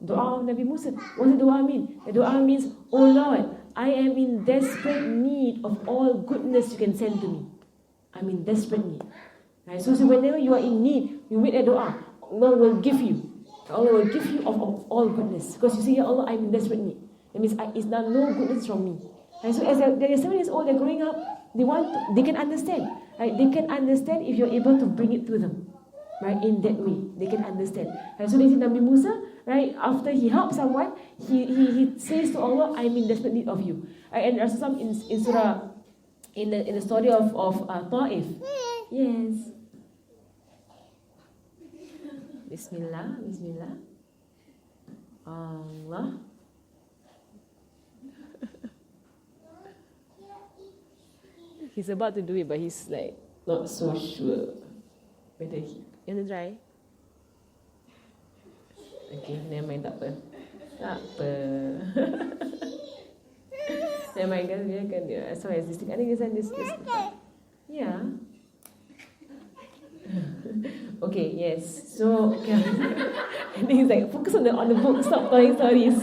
Dua of Nabi Musa. What does dua mean? The dua means, oh Lord, I am in desperate need of all goodness you can send to me. I'm in desperate need. Right? So whenever you are in need, you make a dua. Allah will give you. Allah will give you of all goodness. Because you say, Ya Allah, I'm in desperate need. That means it's not no goodness from me. And so as they're 7 years old, they're growing up, they can understand. Right? They can understand if you're able to bring it to them. Right? In that way, they can understand. And so they see Nabi Musa, right? After he helps someone, he says to Allah, I'm in desperate need of you. Right? And there's some in Surah, in the story of Ta'if. Yes. Bismillah. Allah. He's about to do it, but he's like not so sure whether he. You want to try? Okay, never mind, tak apa. Never mind, guys, biarkan dia. As long as this thing, I think this. Yeah. Okay, yes. So, okay. I think it's like focus on the book. Stop telling stories.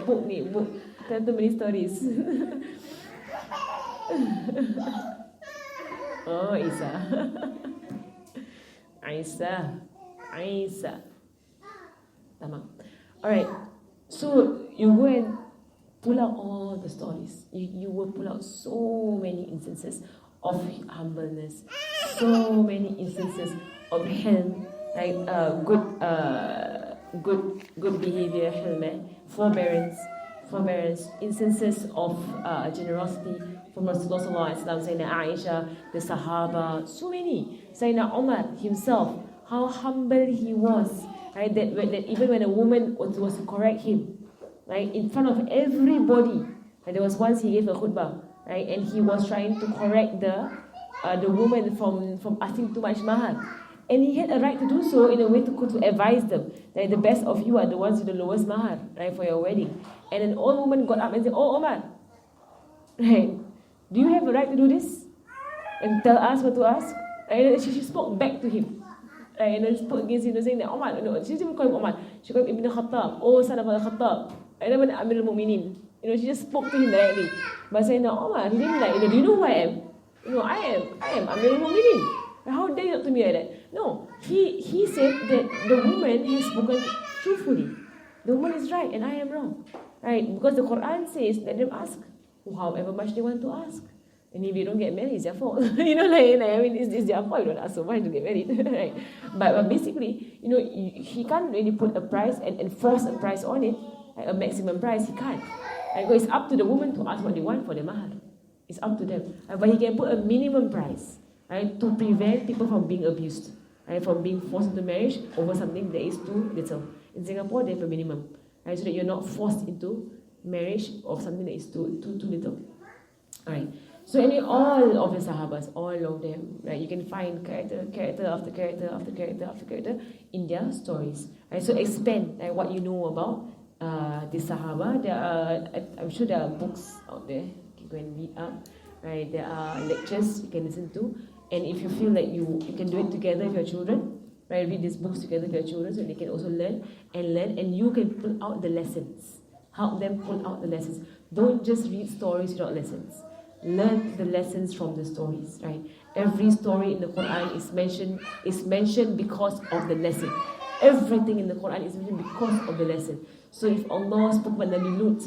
book. Tell too many stories. Oh, Isa. Tamam. Alright. So you go and pull out all the stories. You will pull out so many instances of humbleness, so many instances of helm, right? Good behavior, hilm, forbearance, instances of generosity from Rasulullah SAW, Sayyidina Aisha, the Sahaba, so many. Sayyidina Umar himself, how humble he was, right? That even when a woman was to correct him, right, in front of everybody, and there was once he gave a khutbah, right, and he was trying to correct the woman from asking too much mahar. And he had a right to do so in a way to advise them that the best of you are the ones with the lowest mahar, right, for your wedding. And an old woman got up and said, "Oh, Omar, right, do you have a right to do this? And tell us what to ask?" And she spoke back to him. Right, and then spoke against him, saying that Omar, no, she didn't call him Omar. She called him Ibn Khattab, oh son of Al-Khattab. And then Amir al-Mu'minin. She just spoke to him directly. But saying that Omar, he didn't like, do you know who I am? I am Amir al-Mu'minin. How dare you talk to me like that? No, he said that the woman has spoken truthfully. The woman is right and I am wrong. Right? Because the Quran says, let them ask however much they want to ask. And if you don't get married, it's their fault. It's their fault. You don't ask so much to get married. Right? But basically, he can't really put a price and force a price on it, like a maximum price. He can't. Right? Because it's up to the woman to ask what they want for the mahar. It's up to them. But he can put a minimum price, right, to prevent people from being abused, right, from being forced into marriage over something that is too little. In Singapore, they have a minimum, right, so that you're not forced into marriage of something that is too little. All right. So all of the Sahabas, all of them, right, you can find character after character in their stories. Right? So expand, right, what you know about the Sahaba. I'm sure there are books out there. You can go and read up. Right? There are lectures you can listen to. And if you feel like you can do it together with your children, right, read these books together with your children so they can also learn, and you can pull out the lessons. Help them pull out the lessons. Don't just read stories without lessons. Learn the lessons from the stories, right? Every story in the Quran is mentioned because of the lesson. Everything in the Quran is mentioned because of the lesson. So if Allah spoke about Nabi Lut,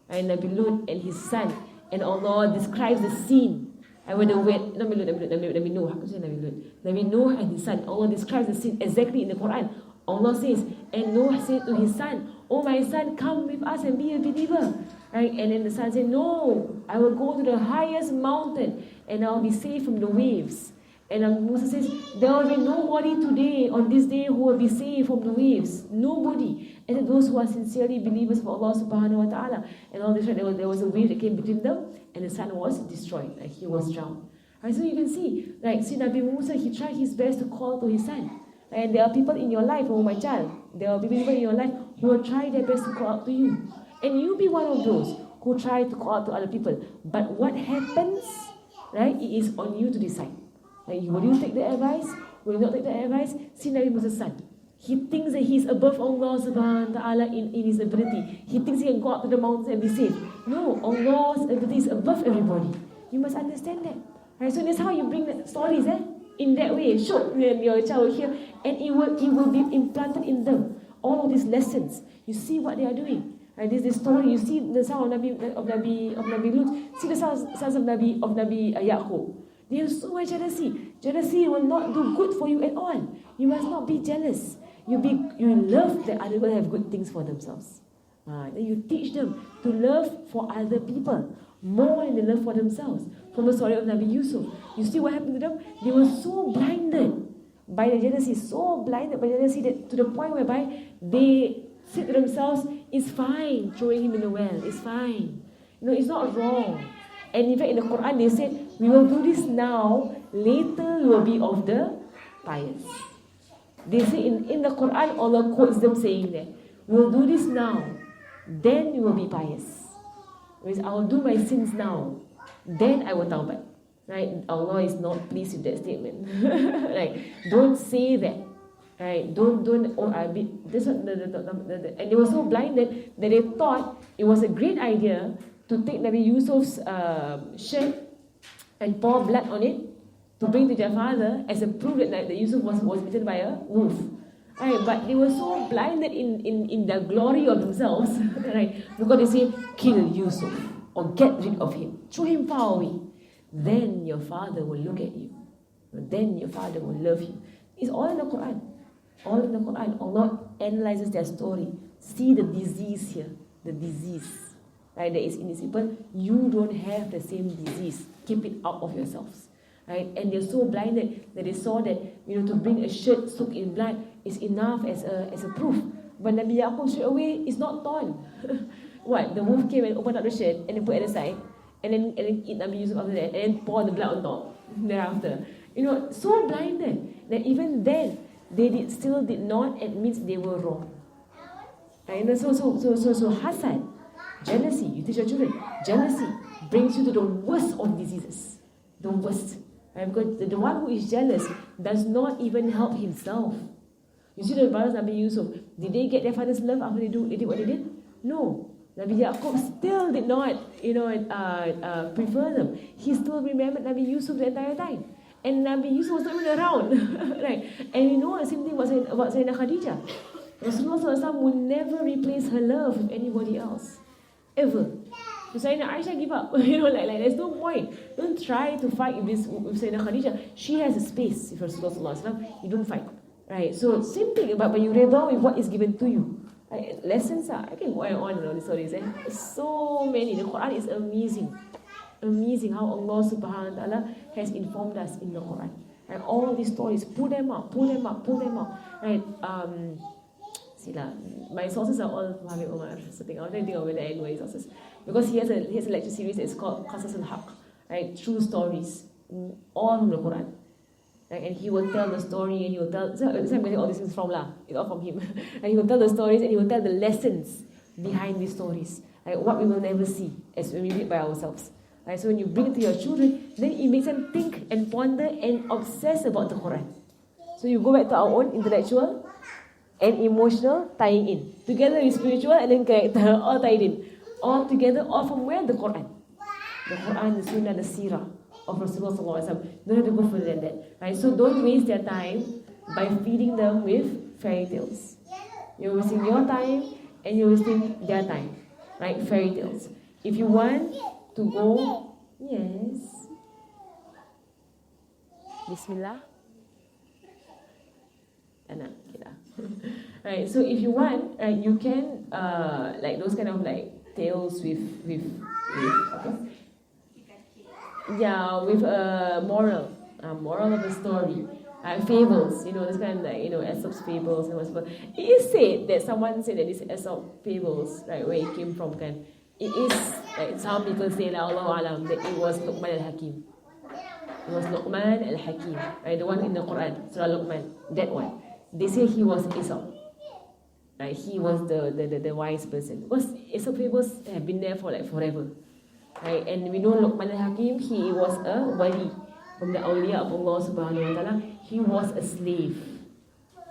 right, Nabi Lut and his son, and Allah describes the scene, and when Nabi Nuh, how can I say Nabi Lut? Nabi Nuh and his son, Allah describes the scene exactly in the Quran. Allah says, and Noah said to his son, "Oh my son, come with us and be a believer." Right? And then the son said, "No, I will go to the highest mountain and I'll be saved from the waves." And Musa says, "There will be nobody today, on this day, who will be saved from the waves. Nobody. And those who are sincerely believers of Allah subhanahu wa ta'ala." And all this, right, there was a wave that came between them and the son was destroyed. Like he was drowned. Right? So you can see, like, Nabi Musa, he tried his best to call to his son. And there are people in your life, oh my child, there will be people in your life who will try their best to call out to you. And you be one of those who try to call out to other people. But what happens, right, it is on you to decide. Like, will you take the advice? Will you not take the advice? See Nabi Musa's son. He thinks that he's above Allah subhanahu wa ta'ala in his ability. He thinks he can go up to the mountains and be saved. No, Allah's ability is above everybody. You must understand that. Right? So that's how you bring the stories, in that way. Show your child here, and it will be implanted in them. All of these lessons. You see what they are doing. Right? This story. You see the son of Nabi Lut. See the sons of Nabi Yaqub. They have so much jealousy. Jealousy will not do good for you at all. You must not be jealous. You love that other people have good things for themselves. Then you teach them to love for other people more than they love for themselves. From the story of Nabi Yusuf, you see what happened to them? They were so blinded by the jealousy, that to the point whereby they said to themselves, "It's fine throwing him in the well. It's fine. It's not wrong." And in fact, in the Quran, they said, "We will do this now. Later, we will be of the pious." They say in the Quran, Allah quotes them saying that, "We will do this now. Then we will be pious." Means I will do my sins now. Then I will taubat. Right? Allah is not pleased with that statement. Right? Don't say that. Right? Don't. This one, and they were so blinded that they thought it was a great idea to take Nabi Yusuf's shirt and pour blood on it to bring to their father as a proof that Yusuf was bitten by a wolf. Right? But they were so blinded in the glory of themselves, right? Because they say, "Kill Yusuf or get rid of him, throw him far away. Then your father will look at you. Then your father will love you." It's all in the Quran. All in the Quran, Allah analyzes their story. See the disease here, the disease, right? That is in these people. You don't have the same disease. Keep it out of yourselves, right? And they're so blinded that they saw that to bring a shirt soaked in blood is enough as a proof. But Nabi Yaqub straight away is not torn. What? The wolf came and opened up the shirt and then put it aside, and then eat Nabi Yusuf after that, and then pour the blood on top thereafter. So blinded that even then they still did not admit they were wrong. And so hasad, jealousy, you teach your children, jealousy brings you to the worst of diseases. The worst. Right? Because the one who is jealous does not even help himself. You see the brothers Nabi Yusuf, did they get their father's love after they did what they did? No. Nabi Yaqub still did not, prefer them. He still remembered Nabi Yusuf the entire time. And Nabi Yusuf was not even around. Right? And you know the same thing about Sayyidina Khadijah. Rasulullah SAW would never replace her love with anybody else. Ever. So Sayyidina Aisha give up. There's no point. Don't try to fight with Sayyidina Khadijah. She has a space with Rasulullah SAW. You don't fight. Right? So same thing, but you redha with what is given to you. Lessons are, I can go on and on the stories. So many. The Quran is amazing. Amazing how Allah subhanahu wa ta'ala has informed us in the Quran. Right? All these stories, pull them out. Right? My sources are all from Habib Omar. So I'm trying to think of whether I know his sources. Because he has a lecture series that is called Qasas al-Haq. Right? True stories. All from the Quran. Right? And he will tell the story and he will tell, so I'm getting all these things from it's all from him. And he will tell the stories and he will tell the lessons behind these stories. Right? What we will never see as when we read by ourselves. Right? So when you bring it to your children, then it makes them think and ponder and obsess about the Quran. So you go back to our own intellectual and emotional tying in. Together with spiritual and then character, all tied in. All together, all from where? The Quran. The Quran, the Sunnah, the Seerah of Rasulullah SAW. Don't have to go further than that. Right? So don't waste their time by feeding them with fairy tales. You're wasting your time and you're wasting their time. Right? Fairy tales. If you want to go, yes. Bismillah. Right, so if you want, you can like those kind of like tales with a moral of a story, fables, this kind of like Aesop's fables and whatever. It is said that someone said that this Aesop fables, like where it came from, it is like some people say that Allah Alam that it was Luqman al-Hakim. It was Luqman al-Hakim, right? The one in the Quran, Surah Luqman, that one. They say he was Aesop. Right? He was the wise person. Because Aesop fables have been there for like forever. Right? And we know Luqman al-Hakim, he was a wali from the awliya of Allah subhanahu wa ta'ala. He was a slave.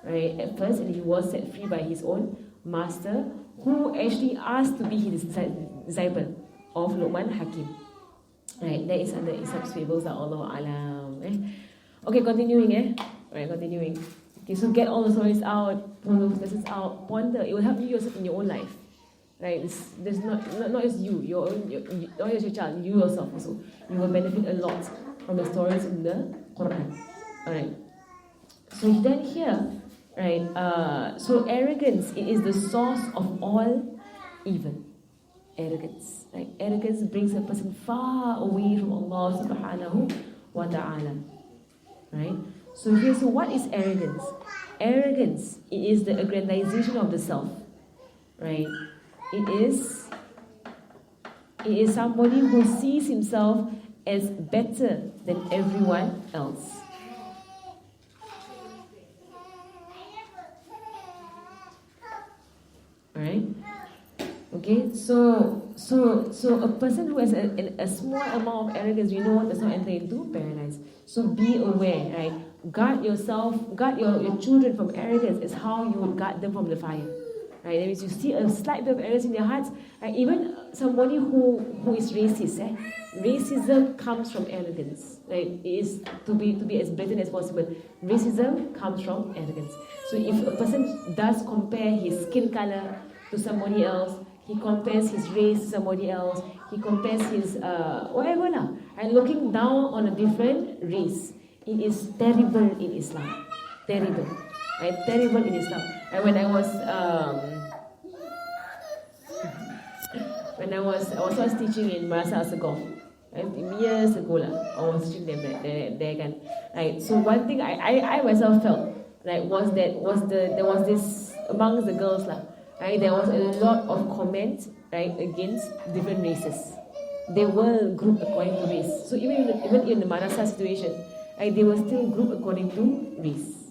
Right? At first, and he was set free by his own master, who actually asked to be his disciple of Luqman al-Hakim. Right? That is under Aesop's fables, Allah Alam. Okay, continuing. Right, continuing. Okay, so get all the stories out, pull those lessons out, ponder. It will help you yourself in your own life, right? There's not just you, not just your child, you yourself also. You will benefit a lot from the stories in the Quran. All right. So then here, right? So arrogance, it is the source of all evil. Arrogance, right? Arrogance brings a person far away from Allah subhanahu wa ta'ala, right? So what is arrogance? Arrogance, it is the aggrandization of the self, right? It is somebody who sees himself as better than everyone else. Alright? Okay, so a person who has a small amount of arrogance, does not enter into paradise. So be aware, right? Guard yourself, guard your children from arrogance is how you would guard them from the fire. Right? That means you see a slight bit of arrogance in their hearts. Right? Even somebody who is racist, racism comes from arrogance. Right? It is to be as blatant as possible. Racism comes from arrogance. So if a person does compare his skin color to somebody else, he compares his race to somebody else, he compares his whatever now, and looking down on a different race. It is terrible in Islam. Terrible. right? Terrible in Islam. And when I was teaching in Marasa Asagong, right, years ago lah, I was teaching them there kan. Right. So one thing I myself felt, right, there was this amongst the girls lah, right, there was a lot of comments, right, against different races. They were grouped according to race. So even in the madrasah situation, right, they were still grouped according to race.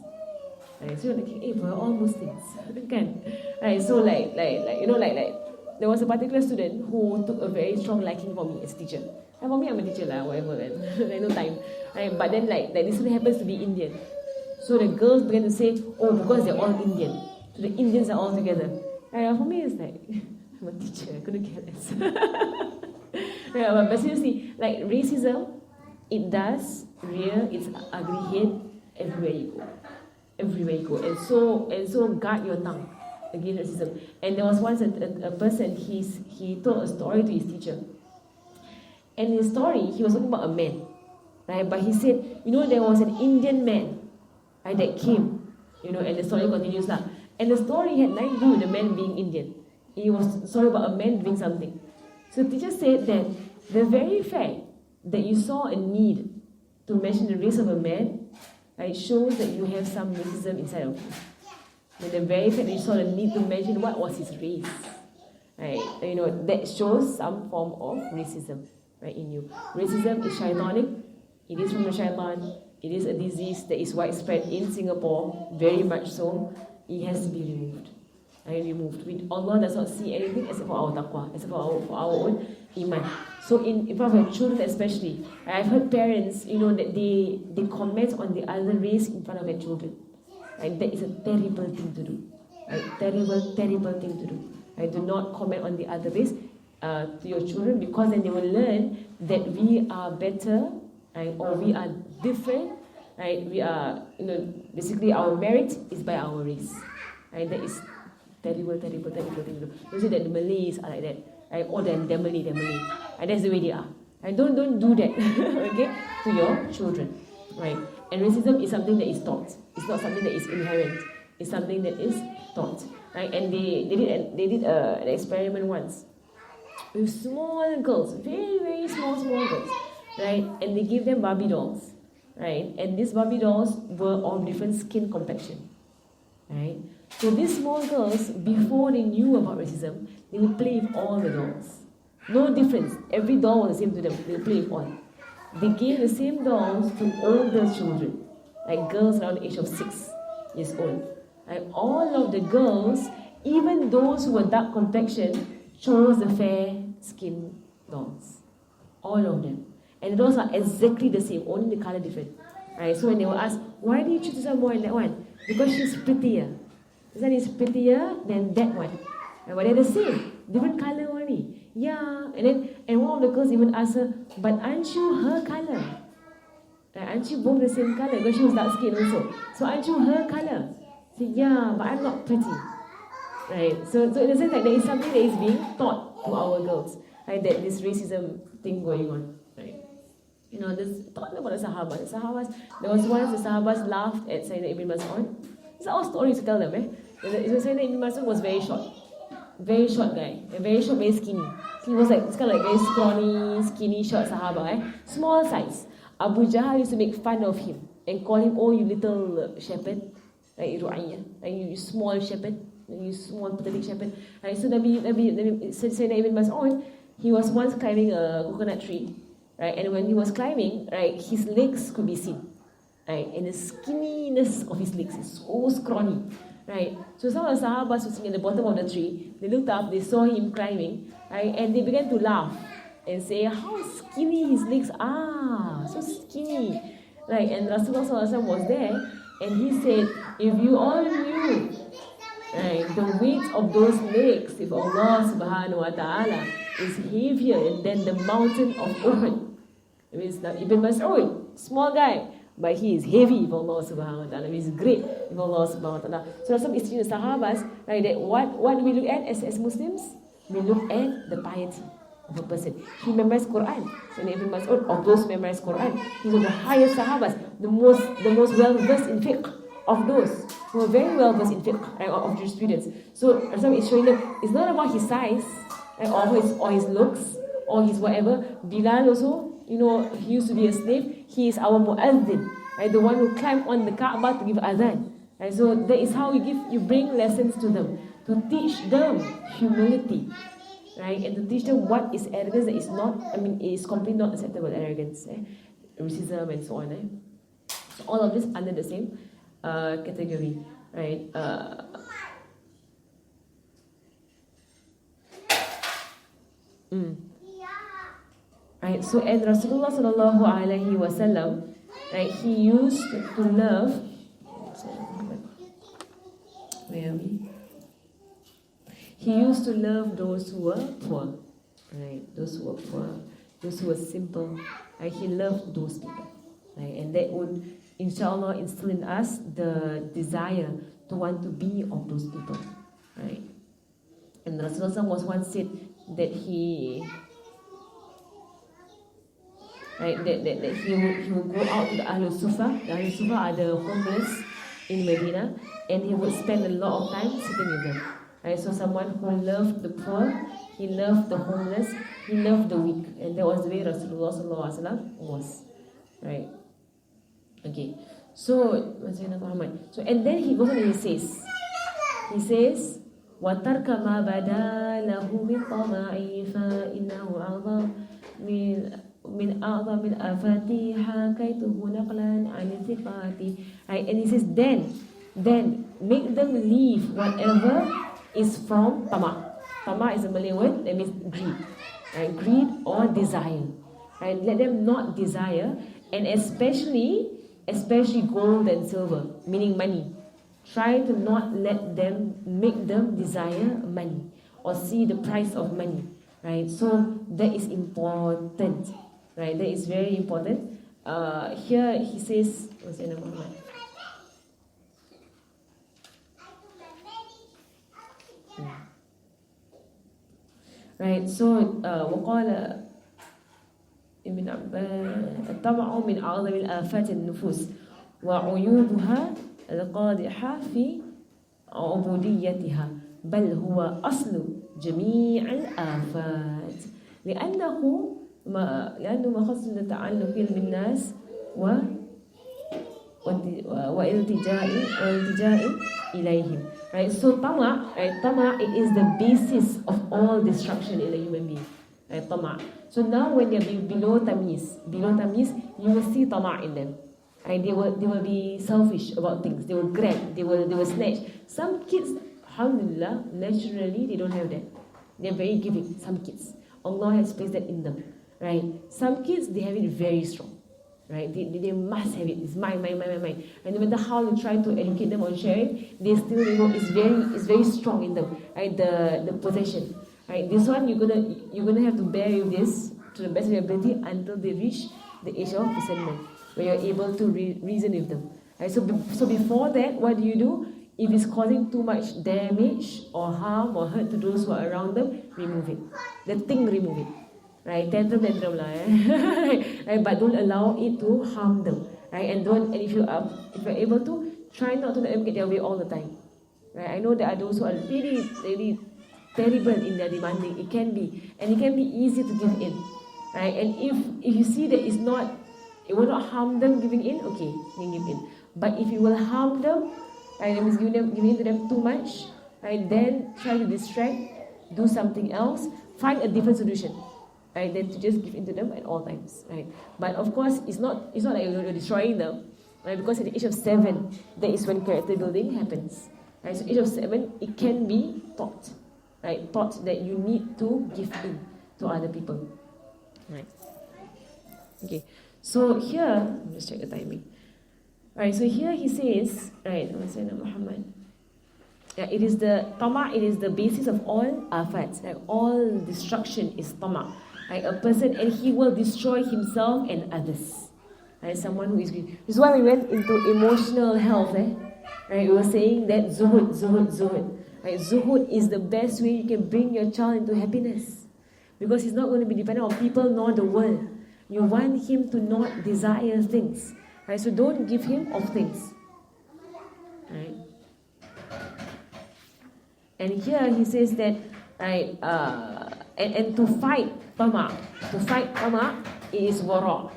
Right, so you're like, hey, we're all Muslims, kan? Right, so like there was a particular student who took a very strong liking for me as a teacher. And for me, I'm a teacher lah, whatever, right? Like no time. Right, but then like this student happens to be Indian. So the girls began to say, oh, because they're all Indian, so the Indians are all together. And for me, it's like, I'm a teacher, I couldn't care less. Yeah, but seriously, like racism, it does rear its ugly head everywhere you go. Everywhere you go. And so guard your tongue against racism. And there was once a person, he told a story to his teacher. And in his story, he was talking about a man. Right? But he said, there was an Indian man, right, that came, and the story continues lah. And the story had nothing to do with the man being Indian. It was a story about a man doing something. So the teacher said that the very fact that you saw a need to mention the race of a man, right, shows that you have some racism inside of you. And the very fact that you saw the need to mention what was his race, right, that shows some form of racism, right, in you. Racism is shaitanic. It is from the shaitan. It is a disease that is widespread in Singapore, very much so. It has to be removed. Allah does not see anything except for our taqwa, except for our own iman. So in front of our children especially, I've heard parents, that they comment on the other race in front of their children. Right? That is a terrible thing to do. Right? Terrible thing to do. Right? Do not comment on the other race to your children, because then they will learn that we are better, right, or we are different. Right? We are, basically our merit is by our race. Right? That is terrible thing to do. Don't say that the Malays are like that, right? Or they're Malay. And that's the way they are. And don't do that, okay, to your children, right? And racism is something that is taught. It's not something that is inherent. It's something that is taught, right? And they did an experiment once with small girls, very very small girls, right? And they gave them Barbie dolls, right? And these Barbie dolls were of different skin complexion, right? So these small girls, before they knew about racism, they would play with all the dolls. No difference. Every doll was the same to them. They would play with all. They gave the same dolls to older children, like girls around the age of 6 years old. And all of the girls, even those who were dark complexion, chose the fair skin dolls. All of them. And the dolls are exactly the same, only the color different. Right? So when they were asked, why do you choose this one more than that one? Because she's prettier. This one is prettier than that one. But they're the same, different color only. Yeah, and one of the girls even asked her, but aren't you her color? Aren't you both the same color? Because she was dark skin also. So aren't you her color? She said, yeah, but I'm not pretty. Right. So in a sense, like, there is something that is being taught to our girls. Right, that this racism thing going on. Right. This talking about the Sahabas. There was once the Sahabas laughed at Sayyidina Ibn Mas'ud. It's all stories to tell them, eh? Sayyidina Ibn Mas'ud was very short guy, very short, very skinny. He was like, it's kind of like very scrawny, skinny, short Sahaba, eh? Small size. Abu Jahl used to make fun of him and call him, oh, you little shepherd, like you small shepherd, you small pathetic shepherd. Right? So Sayyidina Ibn Mas'ud, he was once climbing a coconut tree, right? And when he was climbing, right, his legs could be seen. Right, and the skinniness of his legs is so scrawny, right? So some of the Sahabas were sitting at the bottom of the tree. They looked up, they saw him climbing, right? And they began to laugh and say, how skinny his legs are, so skinny, right? And Rasulullah SAW was there, and he said, if you all knew, right, the weight of those legs, if Allah Subhanahu wa Taala is heavier than the mountain of Uhud. It means that Ibn Mas'ud, small guy, but he is heavy for Allah subhanahu wa ta'ala. He is great for Allah subhanahu wa ta'ala. So some is the Sahabas, right, that what we look at as Muslims, we look at the piety of a person. He memorized Quran. So Ibn Mas'ud, of those memorized Quran, he's one of the highest Sahabas, the most well versed in fiqh of those. who are very well versed in fiqh, right, of jurisprudence. So Rasulullah is showing them it's not about his size, right, or his looks or his whatever. Bilal also, he used to be a slave. He is our mu'adhin, right, the one who climbed on the Kaaba to give adhan. Right, so that is how you bring lessons to them, to teach them humility, right, and to teach them what is arrogance that is not, is completely not acceptable arrogance, racism and so on. So all of this under the same category, right? Right. So and Rasulullah sallallahu alaihi wasallam, right? He used to love. Where are we? He used to love those who were poor, right? Those who were poor, those who were simple. Right? He loved those people, right? And that would, inshallah, instill in us the desire to want to be of those people, right? And Rasulullah was once said that he, right, that he would go out to the Ahlul Sufa. The Ahlul Sufa are the homeless in Medina, and he would spend a lot of time sitting with them. Right, so someone who loved the poor, he loved the homeless, he loved the weak, and that was the way Rasulullah sallallahu alaihi wasallam was, right? Okay, so and then he goes on and he says, وَتَرْكَ مَا بَدَا لَهُ مِنْ طَمَعِهِ فَإِنَّهُ أَعْظَمُ من أعظم الآفات حكيته نقلا عن الثقات. Right, and he says then make them leave whatever is from tama. Tama is a Malay word that means greed, right? Greed or desire, right? Let them not desire, and especially gold and silver, meaning money. Try to not make them desire money or see the price of money, right? So that is important, right? That is very important. Here he says, what's the name? Right, so وقال ابن عباس الطمع من أعظم الآفات النفوس وعيوبها القادحة في عبوديتها بل هو أصل جميع الآفات لأنه مخصص لتعلق بالناس والالتجاء إليهم. Right, so tama, it is the basis of all destruction in a human being. Right, tama. So now when they are below tamiz, you will see tama in them. Right, they will be selfish about things. They will grab, they will snatch. Some kids, alhamdulillah, naturally they don't have that. They're very giving. Some kids, Allah has placed that in them. Right, some kids they have it very strong. Right, they must have it. It's mine. And no matter how you try to educate them on sharing, they still, it's very strong in them. Right, the possession. Right, this one you're gonna have to bear with this to the best of your ability until they reach the age of discernment, where you're able to reason with them. Right, so before that, what do? If it's causing too much damage or harm or hurt to those who are around them, remove it. Remove it. Right, tantrum lah, right, but don't allow it to harm them, right, and if you're able to, try not to let them get their way all the time, right. I know there are those who are really, really terrible in their demanding. It can be easy to give in, right, and if you see that it will not harm them giving in, okay, you can give in. But if you will harm them, right, that means giving in to them too much, right, then try to distract, do something else, find a different solution. Right, than to just give in to them at all times, right? But of course, it's not like you're destroying them, right? Because at the age of 7, that is when character building happens, right? So age of 7, it can be taught, right? Taught that you need to give in to other people, right? Okay, so here, let's check the timing. Right, so here he says, right, Muhammad. Yeah, it is the basis of all afats, like all destruction is tama. Like a person, and he will destroy himself and others. Right, someone who is greedy. This is why we went into emotional health. Right, we were saying that zuhud. Right, zuhud is the best way you can bring your child into happiness, because he's not going to be dependent on people nor the world. You want him to not desire things. Right, so don't give him of things. Right. And here he says that, right, and to fight tama, is wara.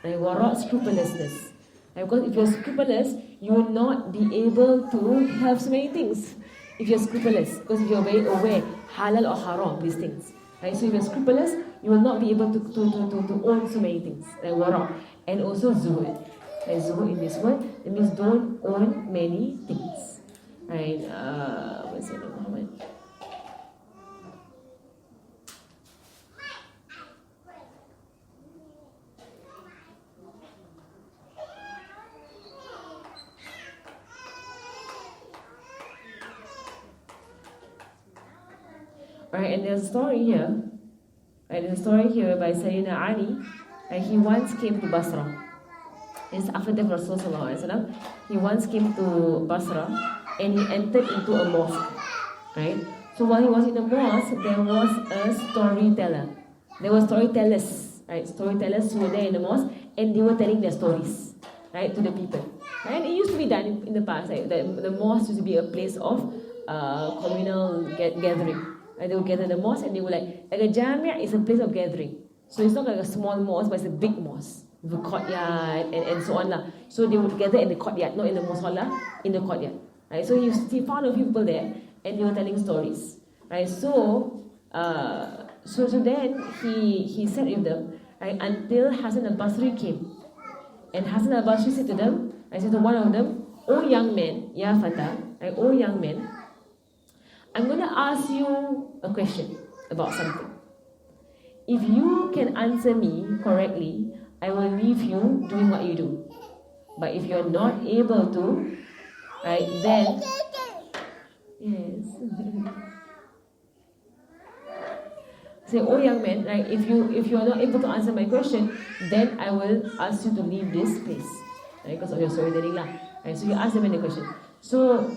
Right, wara, scrupulousness. Right, because if you're scrupulous, you will not be able to have so many things. If you're scrupulous, because if you're very aware, halal or haram, these things. Right, so if you're scrupulous, you will not be able to own so many things. Right, wara. And also zuhud. Right, zuhud in this word, it means don't own many things. Right, what's it, Muhammad? Right, and there's a story here. Right, there's a story here by Sayyidina Ali. Right, he once came to Basra. It's after the Rasulullah. He once came to Basra and he entered into a mosque. Right? So while he was in the mosque, there was a storyteller. There were storytellers. Right? Storytellers who were there in the mosque and they were telling their stories. Right? To the people. Right? And it used to be done in the past. Right? The mosque used to be a place of communal gathering. Right? They would gather in the mosque and they would like a jamia is a place of gathering. So it's not like a small mosque, but it's a big mosque. With a courtyard and so on. So they would gather in the courtyard, not in the musalla, in the courtyard. Right? So he found a few people there and they were telling stories. Right? So then he sat with them, right, until Hasan al-Basri came. And Hasan al-Basri said to them, I said to one of them, "O young man, ya fata, right, O young man, I'm going to ask you a question about something. If you can answer me correctly, I will leave you doing what you do. But if you're not able to, right, then..." Yes. Say, "Oh young man, right, if you are not able to answer my question, then I will ask you to leave this place." Right, because of your storytelling lah. Right, so you ask them the question. So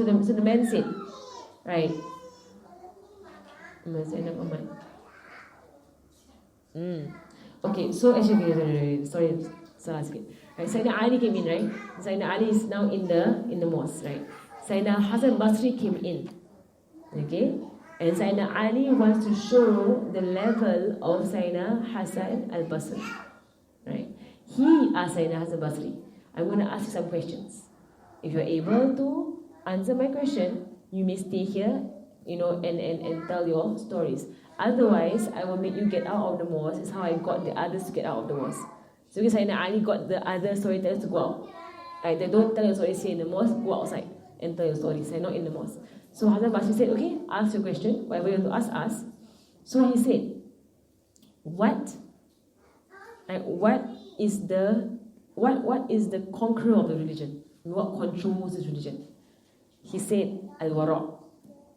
the man said, right, okay, so actually, sorry, right, Sayyidina Ali came in, right? Sayyidina Ali is now in the mosque, right? Sayyidina Hasan Basri came in, okay? And Sayyidina Ali wants to show the level of Sayyidina Hasan al-Basri, right? He asked Sayyidina Hasan Basri, "I'm going to ask you some questions. If you're able to answer my question, you may stay here, and tell your stories. Otherwise, I will make you get out of the mosque." It's how I got the others to get out of the mosque. So because Sayyidina Ali got the other storytellers to go out. Right? They don't tell your stories here in the mosque, go outside and tell your stories, not in the mosque. So Hazrat Basri said, "Okay, ask your question, whatever you want to ask." So he said, what is the conqueror of the religion? What controls this religion? He said, "Al-wara,"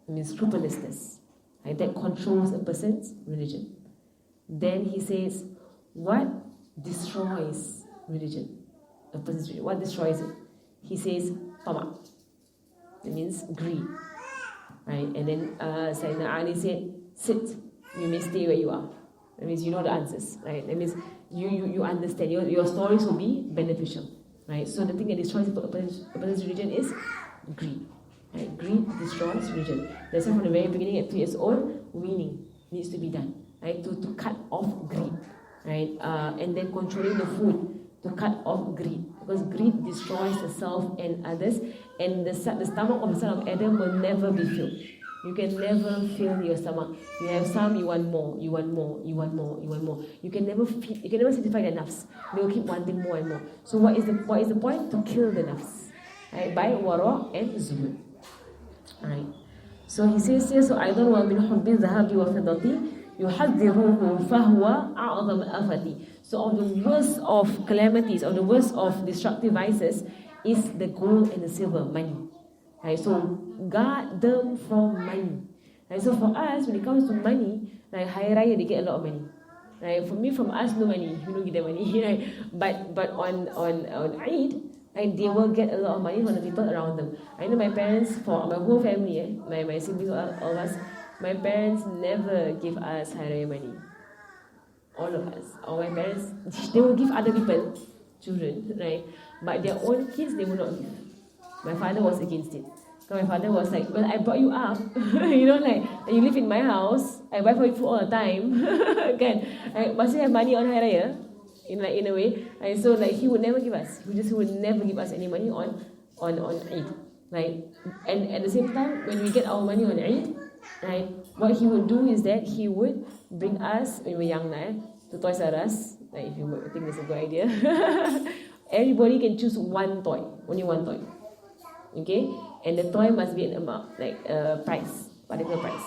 means scrupulousness. Right? That controls a person's religion. Then he says, what destroys religion? A person's religion. What destroys it? He says, "Tama." It means greed. Right? And then Sayyidina Ali said, "Sit. You may stay where you are." That means you know the answers. Right? That means you understand. Your stories will be beneficial. Right? So the thing that destroys a person's religion is greed. Right? Greed destroys religion. That's why from the very beginning, at 2 years old, weaning needs to be done. Right? To cut off greed. Right? And then controlling the food to cut off greed. Because greed destroys the self and others. And the stomach of the son of Adam will never be filled. You can never fill your stomach. You have some, you want more, you want more, you want more, you want more. You can never satisfy the nafs. They will keep wanting more and more. So what is the point? To kill the nafs. Right? By wara and zuhud. Alright. So he says here, so أيضا ومن حب الذهب وفضة يحذره فهو أعظم أفتي. So of the worst of calamities, of the worst of destructive vices, is the gold and the silver, money. Right? So guard them from money. Right? So for us, when it comes to money, like Hari Raya, they get a lot of money. Right? From us, no money. We don't get the money. Right? But on Eid, right, they will get a lot of money from the people around them. I know my parents, for my whole family, my siblings, all of us, my parents never give us Hari Raya money. All of us. Or my parents, they will give other people, children, right? But their own kids, they will not give. My father was against it. So my father was like, well, I brought you up, you know, like you live in my house, I buy for you food all the time, kan? I must have money on Hari Raya, in a way, and so like he would never give us, he would never give us any money on Eid, right? And at the same time, when we get our money on Eid, right, what he would do is that he would bring us when we were young, to Toys R Us, like if you think that's a good idea. Everybody can choose one toy, only one toy. Okay, and the toy must be an amount, like a price, particular price.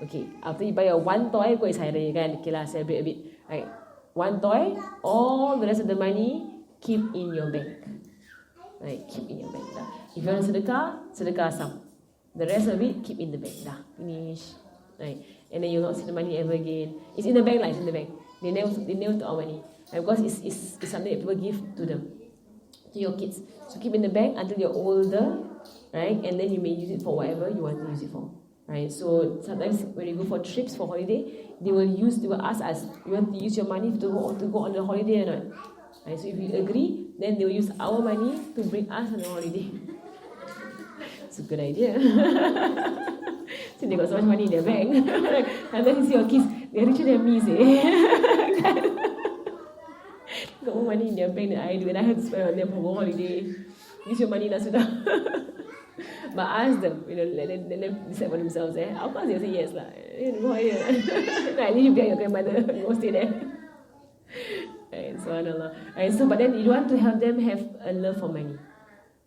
Okay, after you buy a one toy, go is hari kan, okay lah, celebrate a bit. Right, one toy, all the rest of the money keep in your bank. Right, keep in your bank lah. If you want sedekah some. The rest of it keep in the bank lah. Finish. Right, and then you'll not see the money ever again. It's in the bank lah, it's in the bank. They never to our money. Right, because it's something that people give to them, to your kids. So keep in the bank until you're older, right? And then you may use it for whatever you want to use it for, right? So sometimes when you go for trips for holiday, they will ask us, you want to use your money to go on the holiday or not? Right? So if we agree, then they will use our money to bring us on the holiday. It's a good idea. So they got so much money in their bank. And then you see your kids, they're richer than me, say. Got more money in their bank than I do, and I have to spend on them for one holiday. Use your money now, sudah. But ask them, let them decide for themselves. Of course they'll say yes lah. Go ahead. At least you get your grandmother, go stay there. Right, subhanallah. Right, so but then you want to help them have a love for money.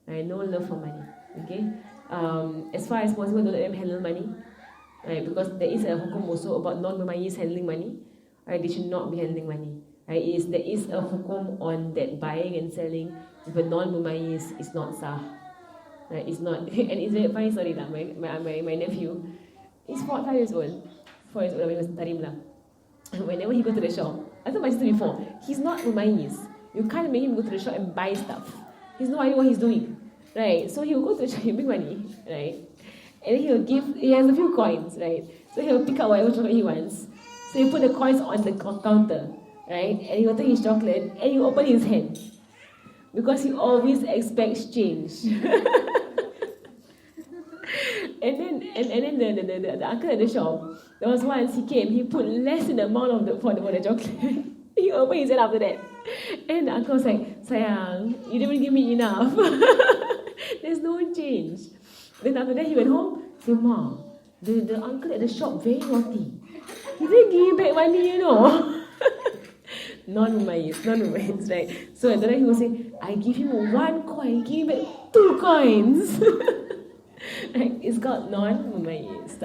Right, no love for money. Okay. As far as possible, don't let them handle money. Right, because there is a hukum also about non-mumayyiz handling money. Right, they should not be handling money. Right, there is a hukum on that buying and selling with a non-mumayyiz is not sah. Right, it's not. And it's a funny story lah. My nephew, he's 5 years old. 4 years old when he was tarim lah. Whenever he go to the shop, I told my sister before, he's not mumayyiz. You can't make him go to the shop and buy stuff. He's no idea what he's doing. Right, so he'll go to the shop, he'll bring money, right? And then he has a few coins, right? So he'll pick out whatever chocolate he wants. So he put the coins on the counter, right? And he will take his chocolate and he will open his hand. Because he always expects change. and then the uncle at the shop, there was once he came, he put less in the amount for the chocolate. He opened his hand after that. And the uncle was like, sayang, you didn't give me enough. There's no change. Then after that he went home, said, Mom, the uncle at the shop very naughty. He didn't give me back money, Non-mumayyiz, right? So at the time he was saying, I give him 1 coin, he gave me back 2 coins. Right? It's called non-mumayyiz,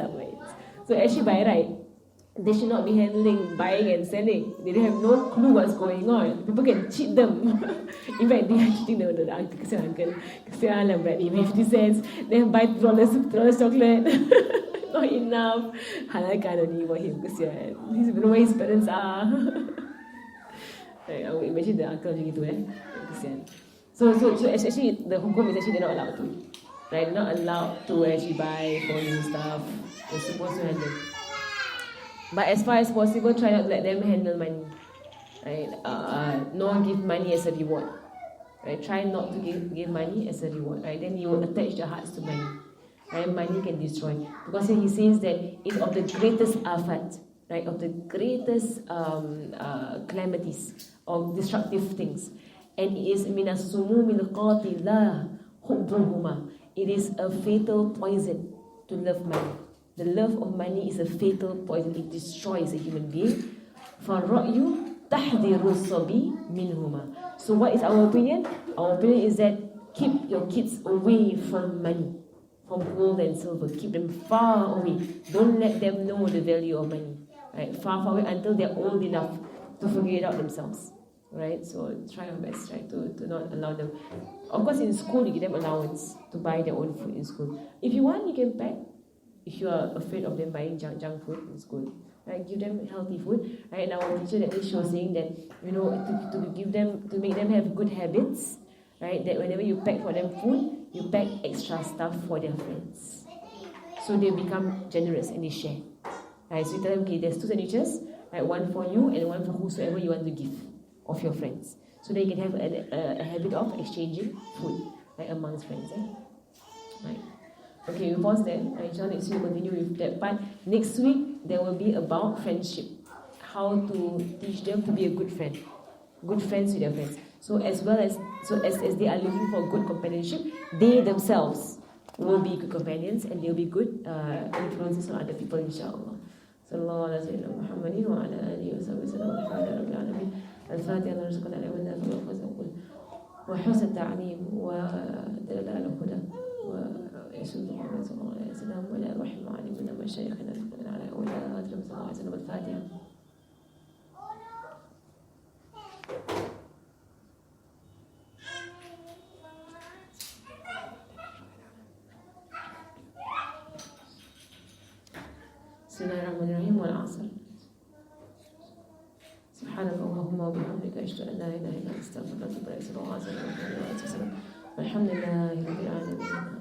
So actually by right, they should not be handling buying and selling. They have no clue what's going on. People can cheat them. In fact, they are cheating the uncle. Kesian lah budak ni, 50 cents. Then buy $2 chocolate. Not enough. Halalkan only for him. Kesian. He doesn't know where his parents are. Right, I would imagine the uncle macam gitu Kesian. So actually the hukum is actually they're not allowed to. Right? They're not allowed to actually buy for new stuff. They're supposed to handle. But as far as possible, try not to let them handle money. Right? No give money as a reward. Right? Try not to give money as a reward. Right? Then you will attach their hearts to money. Right? Money can destroy. Because he says that it's of the greatest afat, right? Of the greatest calamities, of destructive things. And it is min as-sumumil qatila hubbuhuma. It is a fatal poison to love money. The love of money is a fatal poison. It destroys a human being. فَالرَّأْيُ تَحْذِرُ الصَّبِي مِنْهُمَا. So what is our opinion? Our opinion is that keep your kids away from money, from gold and silver. Keep them far away. Don't let them know the value of money. Right? Far away until they're old enough to figure it out themselves. Right? So try your best, right, to not allow them. Of course, in school, you give them allowance to buy their own food in school. If you want, you can pack. If you are afraid of them buying junk food in school, right, give them healthy food. Right, and our teacher that day, she was saying that to make them have good habits. Right, that whenever you pack for them food, you pack extra stuff for their friends, so they become generous and they share. Right, so you tell them, okay, there's 2 sandwiches, right, one for you and one for whosoever you want to give of your friends. So then you can have a habit of exchanging food, right, amongst friends. Right. Okay, we pause there. Inshallah, next week we'll continue with that part. Next week, there will be about friendship. How to teach them to be a good friend. Good friends with their friends. So as they are looking for good companionship, they themselves will be good companions and they'll be good influences on other people, inshallah. Sallallahu alaihi wasallam Muhammadin wa ala alihi wa sahbihi wa sallam. Alhamdulillahi alamin. Al-Fatiha narzuqna al-amanah wa al-fawz wa husn at-ta'lim wa dalal al-huda wa يسود محمد صلى الله عليه وسلم ولا روح معلمنا مشايخنا الفضل على أولاد صلى الله عليه وسلم. الفاتحة. بسم الله الرحمن الرحيم. والعصر. سبحانك اللهم وبحمدك أشهد أن لا إله إلا أنت أستغفرك وأتوب إليك. صلى الله عليه وسلم والحمد لله رب العالمين.